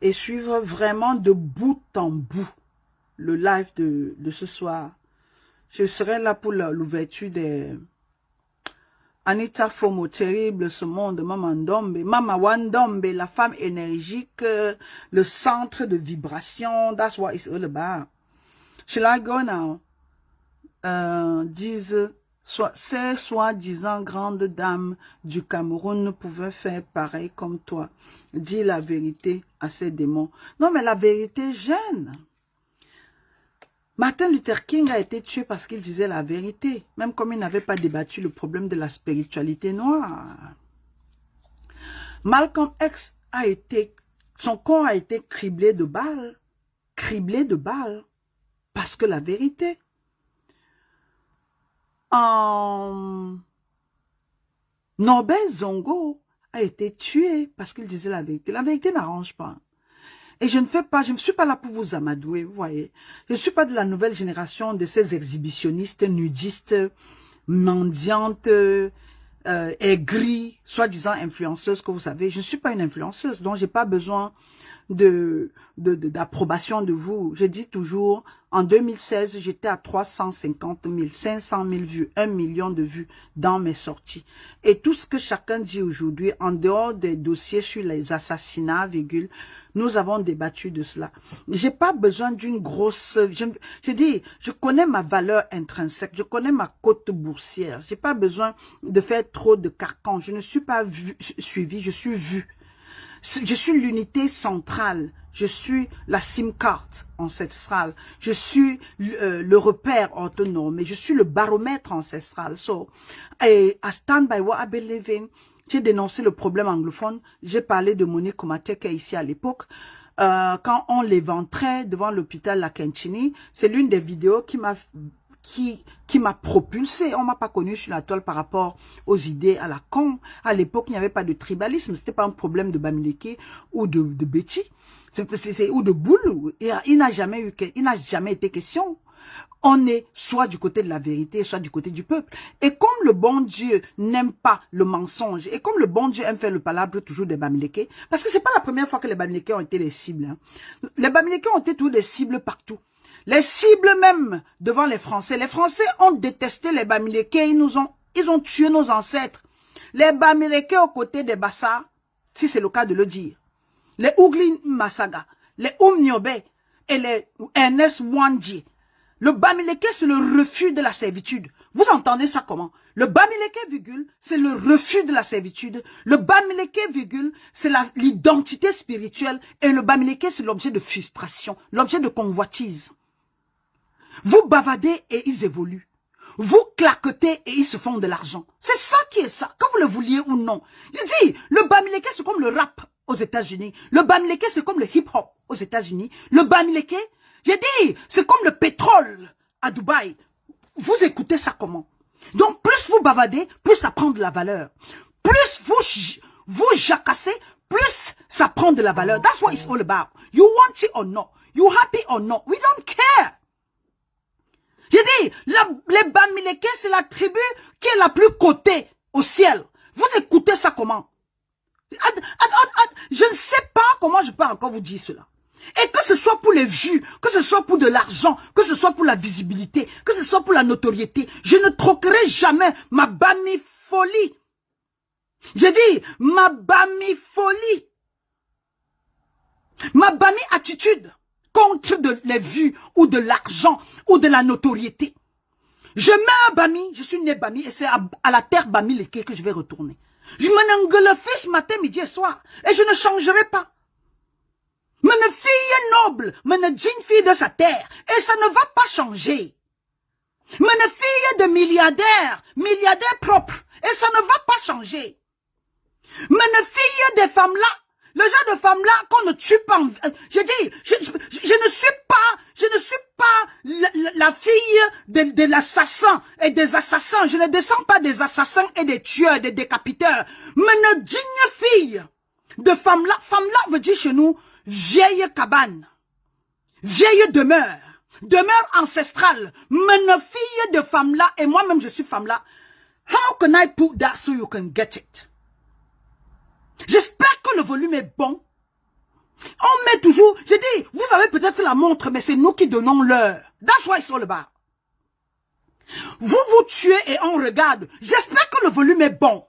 et suivre vraiment de bout en bout le live de ce soir. Je serai là pour l'ouverture des... Anita Fomo, terrible ce monde, Mama Ndombe, Mama Wandombe, la femme énergique, le centre de vibration, that's what it's all about. Shall I go now? Ces soi-disant grandes dames du Cameroun ne pouvaient faire pareil comme toi. Dis la vérité à ces démons. Non, mais la vérité gêne. Martin Luther King a été tué parce qu'il disait la vérité, même comme il n'avait pas débattu le problème de la spiritualité noire. Malcolm X a été, son corps a été criblé de balles, parce que la vérité. Norbert Zongo a été tué parce qu'il disait la vérité. La vérité n'arrange pas. Et je ne suis pas là pour vous amadouer, vous voyez. Je ne suis pas de la nouvelle génération de ces exhibitionnistes, nudistes, mendiantes, aigries, soi-disant influenceuses que vous savez. Je ne suis pas une influenceuse, donc j'ai pas besoin d'approbation de vous. Je dis toujours, en 2016, j'étais à 350 000, 500 000 vues, 1 million de vues dans mes sorties. Et tout ce que chacun dit aujourd'hui, en dehors des dossiers sur les assassinats, nous avons débattu de cela. J'ai pas besoin d'une grosse... Je dis, je connais ma valeur intrinsèque, je connais ma cote boursière. J'ai pas besoin de faire trop de carcans. Je ne suis pas suivi, je suis vu. Je suis l'unité centrale, je suis la SIM card ancestrale, je suis le repère autonome, je suis le baromètre ancestral. So, I stand by what I believe in. J'ai dénoncé le problème anglophone, j'ai parlé de Monique Komatek ici à l'époque. Quand on l'éventrait devant l'hôpital Lakenchini, c'est l'une des vidéos qui m'a propulsé. On m'a pas connu sur la toile par rapport aux idées à la con. À l'époque, il n'y avait pas de tribalisme. C'était pas un problème de Bamileke ou de Betty. Ou de Boule. Il n'a jamais été question. On est soit du côté de la vérité, soit du côté du peuple. Et comme le bon Dieu n'aime pas le mensonge, et comme le bon Dieu aime faire le palabre toujours des Bamileke, parce que c'est pas la première fois que les Bamileke ont été les cibles. Hein. Les Bamileke ont été toujours des cibles partout. Les cibles même devant les Français. Les Français ont détesté les Bamileke. Ils ont tué nos ancêtres. Les Bamileke aux côtés des Bassa, si c'est le cas de le dire. Les Ougli Massaga, les Oumniobe et les Ernest Wandji. Le Bamileke, c'est le refus de la servitude. Vous entendez ça comment? Le Bamileke, c'est le refus de la servitude. Le Bamileke, c'est l'identité spirituelle. Et le Bamileke, c'est l'objet de frustration, l'objet de convoitise. Vous bavardez et ils évoluent. Vous claquetez et ils se font de l'argent. C'est ça qui est ça, que vous le vouliez ou non. Il dit, le Bamileke, c'est comme le rap aux États-Unis. Le Bamileke, c'est comme le hip-hop aux États-Unis. Le Bamileke, j'ai dit, c'est comme le pétrole à Dubaï. Vous écoutez ça comment? Donc, plus vous bavardez, plus ça prend de la valeur. Plus vous jacassez, plus ça prend de la valeur. That's what it's all about. You want it or not. You happy or not. We don't care. J'ai dit, les Bamileke, c'est la tribu qui est la plus cotée au ciel. Vous écoutez ça comment? Je ne sais pas comment je peux encore vous dire cela. Et que ce soit pour les vues, que ce soit pour de l'argent, que ce soit pour la visibilité, que ce soit pour la notoriété, je ne troquerai jamais ma bamifolie. J'ai dit, ma bamifolie. Ma bami attitude contre les vues ou de l'argent ou de la notoriété. Je mets un bami, je suis né bami et c'est à la terre Bamileke que je vais retourner. Je m'engueule fils matin, midi et soir et je ne changerai pas. Une fille noble, une fille de sa terre et ça ne va pas changer. Une fille de milliardaire propre et ça ne va pas changer. Une fille des femmes là, le genre de femme là qu'on ne tue pas. Je dis, je ne suis pas la fille de l'assassin et des assassins. Je ne descends pas des assassins et des tueurs, des décapiteurs. Mais une digne fille de femme là veut dire chez nous vieille cabane, vieille demeure, demeure ancestrale, une fille de femme là, et moi-même je suis femme là. How can I put that so you can get it? J'espère que le volume est bon. On met toujours, j'ai dit, vous avez peut-être la montre, mais c'est nous qui donnons l'heure. That's why it's all about. Vous vous tuez et on regarde. J'espère que le volume est bon.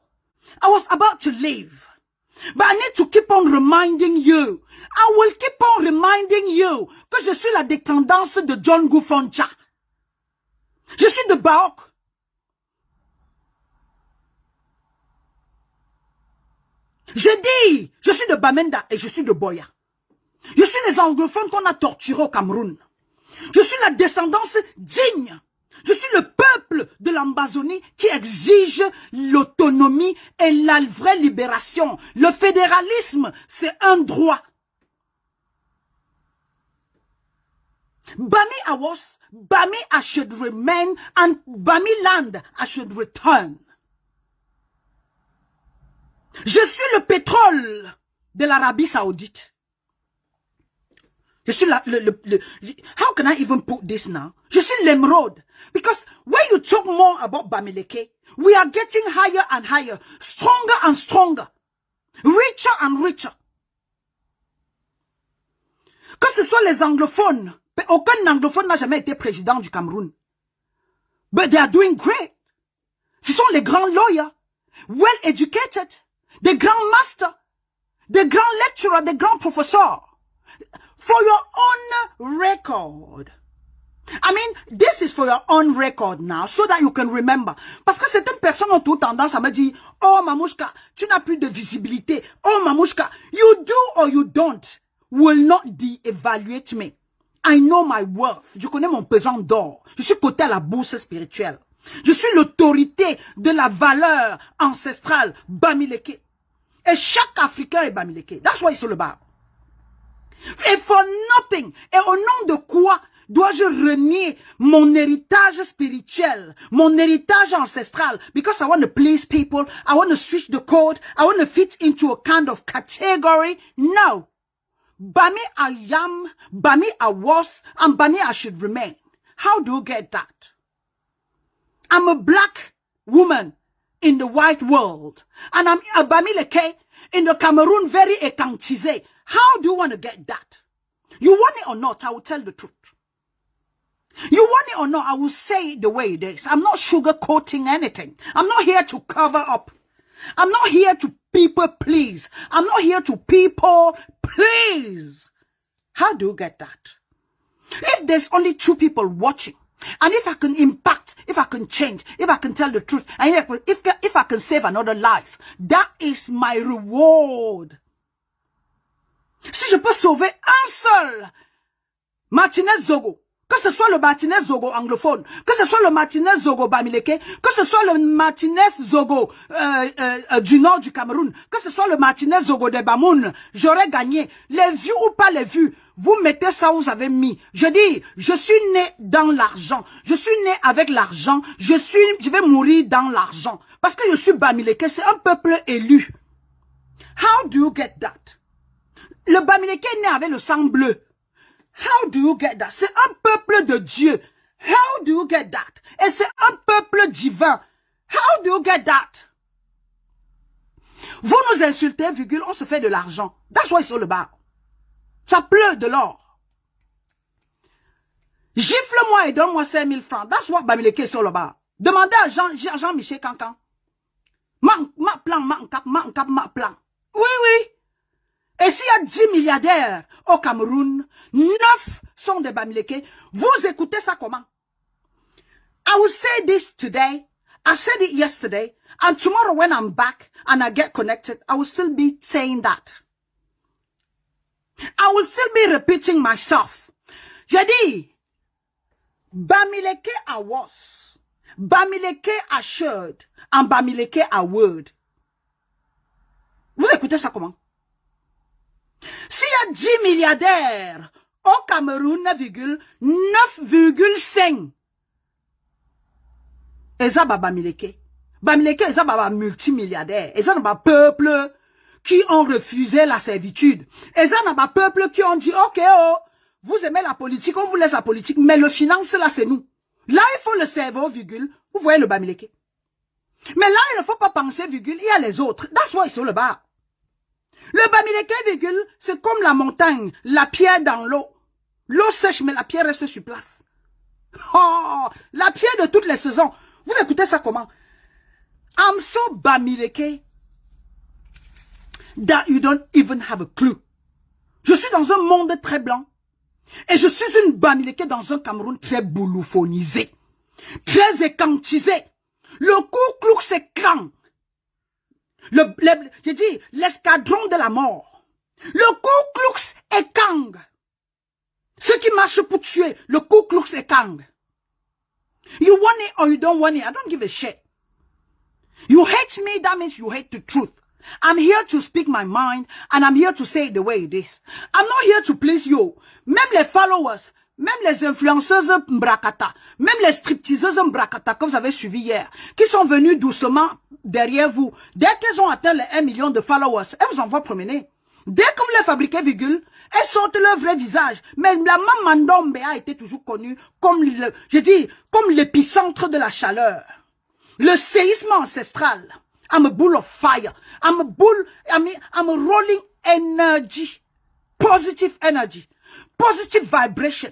I was about to leave. But I need to keep on reminding you. I will keep on reminding you que je suis la descendance de John Gufoncha. Je suis de Baok. Je dis, je suis de Bamenda et je suis de Boya. Je suis les anglophones qu'on a torturés au Cameroun. Je suis la descendance digne. Je suis le peuple de l'Amazonie qui exige l'autonomie et la vraie libération. Le fédéralisme, c'est un droit. Bami I was, Bami I should remain, and Bami land I should return. Je suis le pétrole de l'Arabie Saoudite. Je suis how can I even put this now? Je suis l'émeraude. Because when you talk more about Bamileke, we are getting higher and higher, stronger and stronger, richer and richer. Que ce soit les anglophones, aucun anglophone n'a jamais été président du Cameroun. But they are doing great. Ce sont les grands lawyers, well educated, des grands masters, des grands lecturers, des grands professeurs. For your own record. I mean, this is for your own record now, so that you can remember. Parce que certaines personnes ont toute tendance à me dire, oh Mamouchka, tu n'as plus de visibilité. Oh Mamouchka, you do or you don't will not de-evaluate me. I know my worth. Je connais mon pesant d'or. Je suis coté à la bourse spirituelle. Je suis l'autorité de la valeur ancestrale Bamileke. Et chaque Africain est Bamileke. That's what it's all about. Et for nothing. Et au nom de quoi dois-je renier mon héritage spirituel, mon héritage ancestral? Because I want to please people. I want to switch the code. I want to fit into a kind of category. No. Bami I am, Bami I was, and Bami I should remain. How do you get that? I'm a black woman in the white world. And I'm a Bamileke in the Cameroon, very ekantisé. How do you want to get that? You want it or not, I will tell the truth. You want it or not, I will say it the way it is. I'm not sugarcoating anything. I'm not here to cover up. I'm not here to people please. I'm not here to people please. How do you get that? If there's only 2 people watching, and if I can impact, if I can change, if I can tell the truth, and if I can save another life, that is my reward. Si je peux sauver un seul Martinez Zogo, que ce soit le Martinez Zogo anglophone, que ce soit le Martinez Zogo Bamileke, que ce soit le Martinez Zogo du nord du Cameroun, que ce soit le Martinez Zogo de Bamoun, j'aurais gagné. Les vues ou pas les vues, vous mettez ça où vous avez mis. Je dis, je suis né dans l'argent. Je suis né avec l'argent. Je vais mourir dans l'argent. Parce que je suis Bamileke, c'est un peuple élu. How do you get that? Le Bamileke est né avec le sang bleu. How do you get that? C'est un peuple de Dieu. How do you get that? Et c'est un peuple divin. How do you get that? Vous nous insultez, virgule, on se fait de l'argent. That's why it's all about. Ça pleut de l'or. Gifle-moi et donne-moi 5 000 francs. That's what Bamileke is all about. Demandez à Jean-Michel Cancan. Ma plan. Oui. Et s'il y a 10 milliardaires au Cameroun, 9 sont des Bamileke, vous écoutez ça comment? I will say this today, I said it yesterday, and tomorrow when I'm back and I get connected, I will still be saying that. I will still be repeating myself. J'ai dit, Bamileke I was, Bamileke I should, and Bamileke I would. Vous écoutez ça comment? S'il y a 10 milliardaires au Cameroun, 9,5. Et ça, Bamileke. Bamileke, et ça, multimilliardaire. Et ça, n'a pas peuple qui ont refusé la servitude. Et ça, n'a pas peuple qui ont dit, ok, oh, vous aimez la politique, on vous laisse la politique, mais le finance, là, c'est nous. Là, il faut le cerveau, virgule. Vous voyez le Bamileke. Mais là, il ne faut pas penser, virgule, il y a les autres. That's why ils sont le bas. Le Bamileke, virgule, c'est comme la montagne, la pierre dans l'eau. L'eau sèche, mais la pierre reste sur place. Oh, la pierre de toutes les saisons. Vous écoutez ça comment? I'm so Bamileke that you don't even have a clue. Je suis dans un monde très blanc. Et je suis une Bamileke dans un Cameroun très boulophonisé. Très écantisé. Le Ku Klux Klan. Je dis, l'escadron de la mort. Le Ku Klux Klan. Ceux qui marchent pour tuer, le Ku Klux Klan. You want it or you don't want it. I don't give a shit. You hate me, that means you hate the truth. I'm here to speak my mind and I'm here to say it the way it is. I'm not here to please you. Même les followers, même les influenceuses mbrakata, même les stripteaseuses mbrakata que vous avez suivi hier, qui sont venus doucement derrière vous, dès qu'elles ont atteint les 1 million de followers, elles vous envoient promener. Dès que vous les fabriquez, virgule, elles sortent leur vrai visage. Mais la Mamandombe a été toujours connue comme, comme l'épicentre de la chaleur. Le séisme ancestral. I'm a bull of fire. I'm a rolling energy. Positive energy. Positive vibration.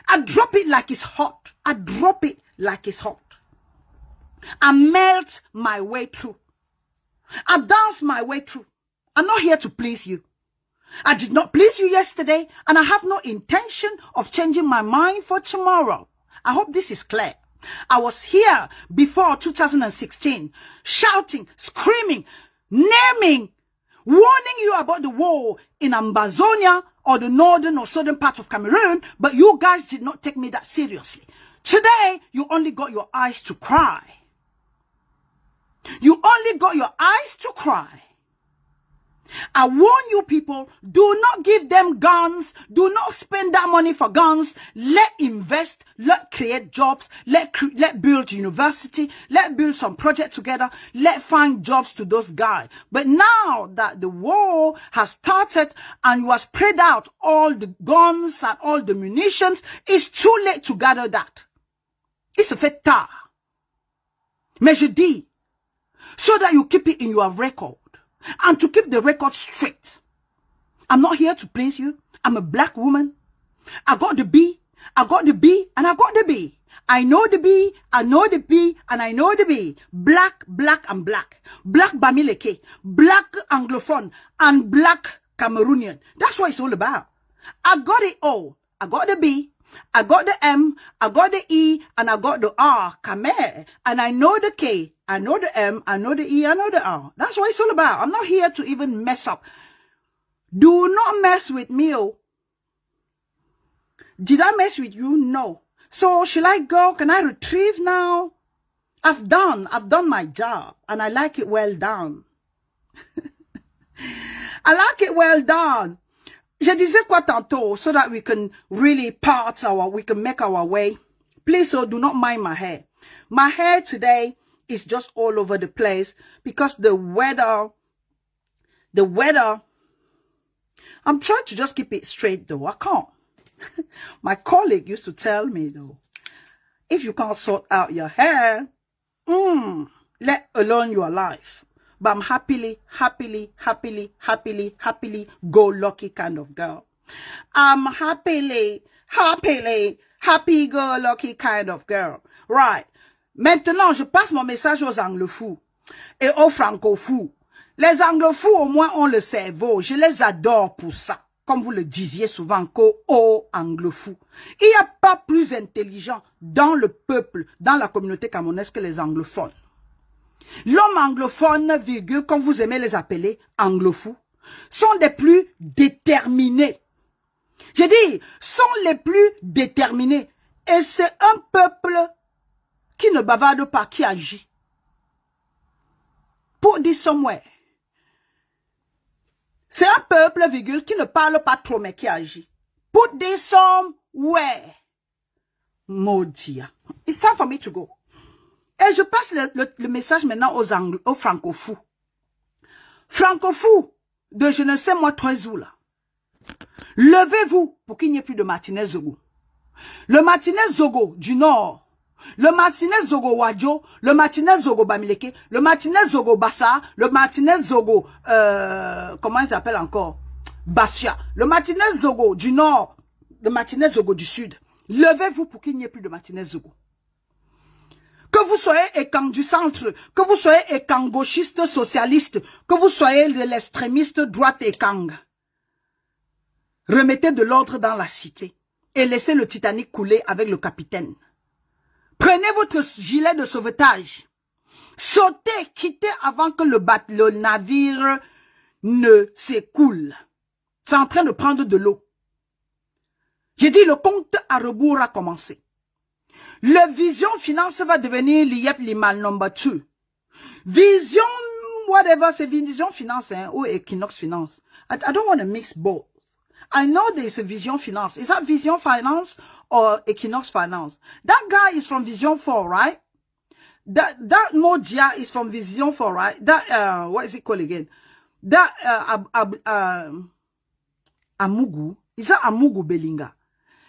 I drop it like it's hot. I drop it like it's hot. I melt my way through. I dance my way through. I'm not here to please you. I did not please you yesterday, and I have no intention of changing my mind for tomorrow. I hope this is clear. I was here before 2016, shouting, screaming, naming, warning you about the war in Ambazonia or the northern or southern part of Cameroon, but you guys did not take me that seriously. Today, you only got your eyes to cry. You only got your eyes to cry. I warn you people, do not give them guns. Do not spend that money for guns. Let invest, let create jobs, let build university, let build some project together, let find jobs to those guys. But now that the war has started and you have spread out all the guns and all the munitions, it's too late to gather that. Il se fait tard. Mais je dis, so that you keep it in your record. And to keep the record straight. I'm not here to please you. I'm a black woman. I got the B. I got the B and I got the B. I know the B, I know the B, and I know the B. Black, black, and black. Black Bamileke. Black Anglophone. And black Cameroonian. That's what it's all about. I got it all. I got the B. I got the M, I got the E, and I got the R, Khmer. And I know the K, I know the M, I know the E, I know the R. That's what it's all about. I'm not here to even mess up. Do not mess with me, oh. Did I mess with you? No. So, shall I go? Can I retrieve now? I've done my job, and I like it well done. I like it well done. Je disais quoi tantôt, so that we can really we can make our way. Please, so do not mind my hair. My hair today is just all over the place because the weather, I'm trying to just keep it straight though. I can't. My colleague used to tell me though, if you can't sort out your hair, let alone your life. But I'm happily go lucky kind of girl. I'm happy go lucky kind of girl. Right. Maintenant, je passe mon message aux anglofous et aux francofous. Les anglofous, au moins, ont le cerveau. Je les adore pour ça. Comme vous le disiez souvent, qu'aux anglofous. Il n'y a pas plus intelligent dans le peuple, dans la communauté camerounaise que les anglophones. L'homme anglophone, virgule, comme vous aimez les appeler, anglofous, sont les plus déterminés. Je dis, sont les plus déterminés. Et c'est un peuple qui ne bavarde pas, qui agit. Put this somewhere. C'est un peuple, virgule, qui ne parle pas trop, mais qui agit. Put this somewhere. Maudit. It's time for me to go. Et je passe le message maintenant aux francofous. Francofous de je ne sais moi 3 jours là. Levez-vous pour qu'il n'y ait plus de Martinez Zogo. Le Martinez Zogo du Nord, le Martinez Zogo Wadjo, le Martinez Zogo Bamileke, le Martinez Zogo Bassa, le Martinez Zogo, comment ils s'appellent encore? Bafia. Le Martinez Zogo du Nord, le Martinez Zogo du Sud. Levez-vous pour qu'il n'y ait plus de Martinez Zogo. Que vous soyez écan du centre, que vous soyez écan gauchiste socialiste, que vous soyez de l'extrémiste droite écan. Remettez de l'ordre dans la cité et laissez le Titanic couler avec le capitaine. Prenez votre gilet de sauvetage. Sautez, quittez avant que le navire ne s'écoule. C'est en train de prendre de l'eau. J'ai dit, le compte à rebours a commencé. Le Vision Finance va devenir l'IEP Limal number 2. Vision, whatever, c'est Vision Finance hein, ou Equinox Finance. I don't want to mix both. I know there's a Vision Finance. Is that Vision Finance or Equinox Finance? That guy is from Vision 4, right? That Modia is from Vision 4, right? That, what is it called again? That, Amugu. Is that Amugu Belinga?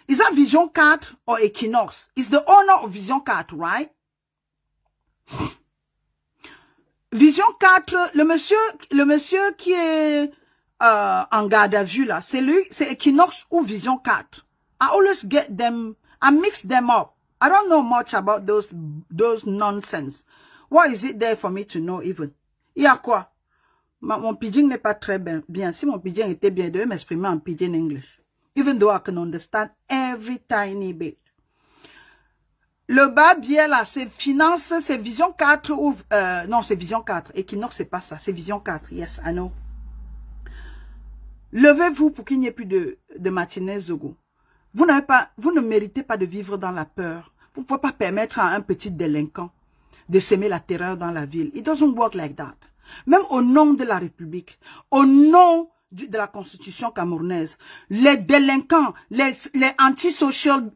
Is that Vision 4 or Equinox? Is the owner of Vision 4, right? Vision 4, le monsieur qui est en garde à vue là, c'est lui, c'est Equinox ou Vision 4. I always get them, I mix them up. I don't know much about those nonsense. What is it there for me to know even? Il y a quoi? Mon pidgin n'est pas très bien. Si mon pidgin était bien, je devais m'exprimer en pidgin English. Even though I can understand every tiny bit. Le bas bien là, c'est finance, c'est Vision 4 ou... non, c'est Vision 4. Equinox, c'est pas ça. C'est Vision 4. Yes, I know. Levez-vous pour qu'il n'y ait plus de Martinez Zogo. Vous ne méritez pas de vivre dans la peur. Vous ne pouvez pas permettre à un petit délinquant de s'aimer la terreur dans la ville. It doesn't work like that. Même au nom de la République, au nom de la Constitution camerounaise, les délinquants, les antisocial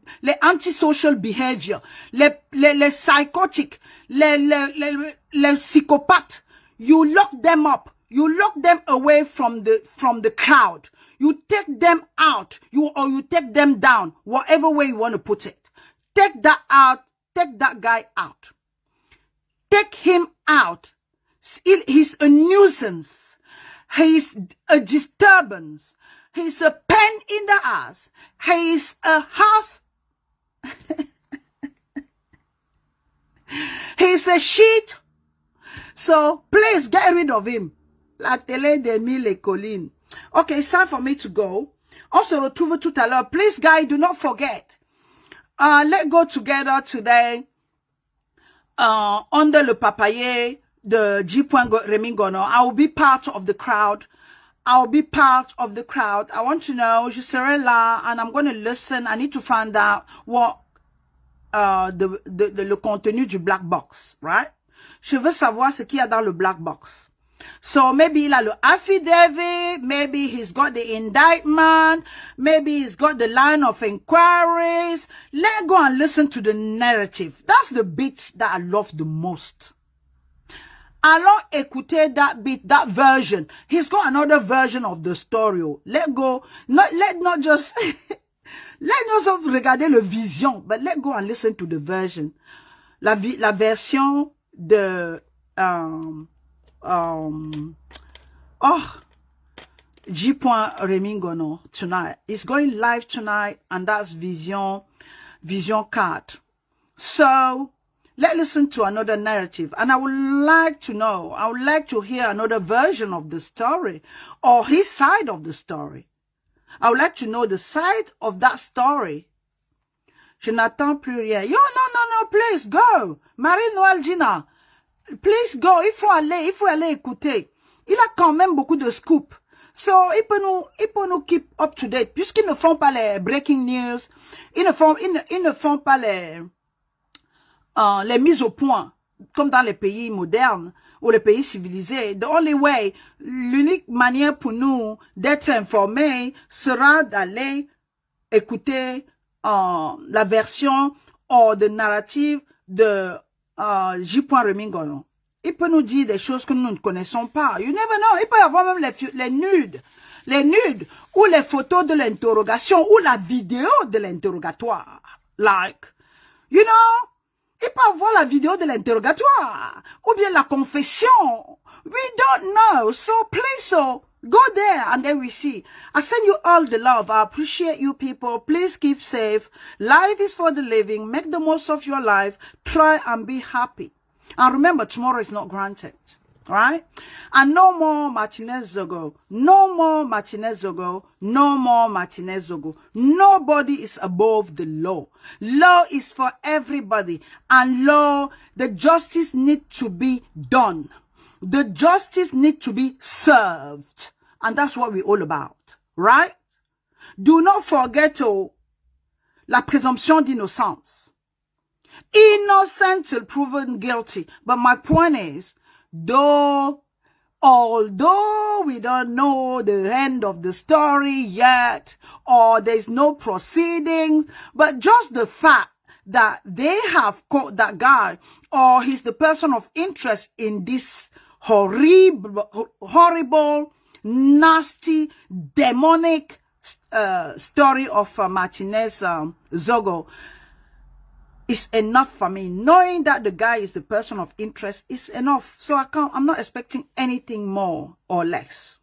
behavior, les psychotiques, les psychopathes, you lock them up. You lock them away from the crowd. You take them out. You take them down. Whatever way you want to put it. Take that out. Take that guy out. Take him out. He's a nuisance. He's a disturbance. He's a pain in the ass. He's a house. He's a shit. So please get rid of him. La télé des mille et collines. Okay, it's time for me to go. On se retrouve tout à l'heure. Please, guys, do not forget. Let's go together today. Under le papayer de G. Remingono. I will be part of the crowd. I will be part of the crowd. I want to know, je serai là, and I'm going to listen. I need to find out what le contenu du black box, right? Je veux savoir ce qu'il y a dans le black box. So maybe il a le affidavit, maybe he's got the indictment, maybe he's got the line of inquiries. Let's go and listen to the narrative. That's the bit that I love the most. Allons écouter that bit, that version. He's got another version of the story. Let's go. Let's not just regarder le vision, but let's go and listen to the version. La version de G. Remingono tonight. It's going live tonight, and that's Vision 4. So let's listen to another narrative, and I would like to hear another version of the story, or his side of the story. I would like to know the side of that story. Je n'attends plus rien. Yo, no, please go. Marie-Noël Gina, please go. Il faut aller écouter. Il a quand même beaucoup de scoop. So, il peut nous keep up to date. Puisqu'ils ne font pas les breaking news, ils ne font pas les mises au point, comme dans les pays modernes, ou les pays civilisés. L'unique manière pour nous d'être informés sera d'aller écouter la version de narrative de J. Remingono. Il peut nous dire des choses que nous ne connaissons pas. You never know. Il peut y avoir même les nudes. les nudes, ou les photos de l'interrogation, ou la vidéo de l'interrogatoire. Like, you know, ils peuvent voir la vidéo de l'interrogatoire, ou bien la confession. We don't know, so please, go there and then we see. I send you all the love. I appreciate you people. Please keep safe. Life is for the living. Make the most of your life. Try and be happy. And remember, tomorrow is not granted. Right? And no more Martinez Zogo. No more Martinez Zogo. No more Martinez Zogo. Nobody is above the law. Law is for everybody. And law, the justice needs to be done. The justice needs to be served. And that's what we're all about. Right? Do not forget la présomption d'innocence. Innocent till proven guilty. But my point is, although we don't know the end of the story yet, or there's no proceedings, but just the fact that they have caught that guy, or he's the person of interest in this horrible, nasty, demonic story of Martinez Zogo, is enough for me. Knowing that the guy is the person of interest is enough. So I'm not expecting anything more or less.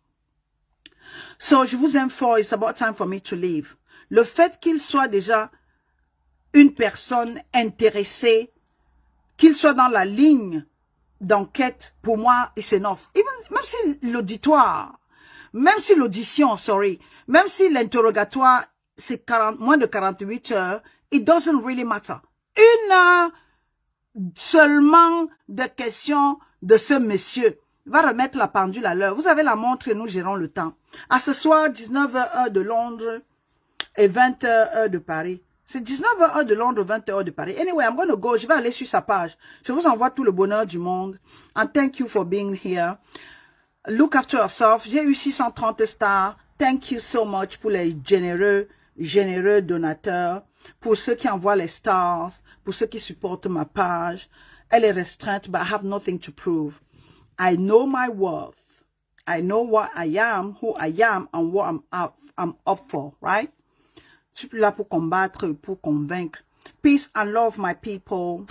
So je vous informe, it's about time for me to leave. Le fait qu'il soit déjà une personne intéressée, qu'il soit dans la ligne d'enquête, pour moi, is enough. Même si l'auditoire, même si l'audition, même si l'interrogatoire, c'est moins de 48 heures, it doesn't really matter. Une heure seulement de questions de ce monsieur va remettre la pendule à l'heure. Vous avez la montre et nous gérons le temps. À ce soir, 19h heure de Londres et 20h heure de Paris. C'est 19h heure de Londres, 20h heure de Paris. Anyway, I'm going to go. Je vais aller sur sa page. Je vous envoie tout le bonheur du monde. And thank you for being here. Look after yourself. J'ai eu 630 stars. Thank you so much pour les généreux donateurs. Pour ceux qui envoient les stars, pour ceux qui supportent ma page. Elle est restreinte, but I have nothing to prove. I know my worth. I know what I am, who I am, and what I'm up for, right? Je suis plus là pour combattre, pour convaincre. Peace and love, my people.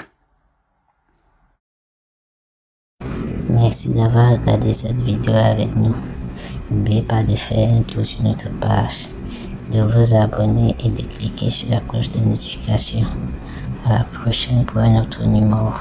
Merci d'avoir regardé cette vidéo avec nous. N'oubliez pas de faire un tour sur notre page, de vous abonner et de cliquer sur la cloche de notification. À la prochaine pour un autre numéro.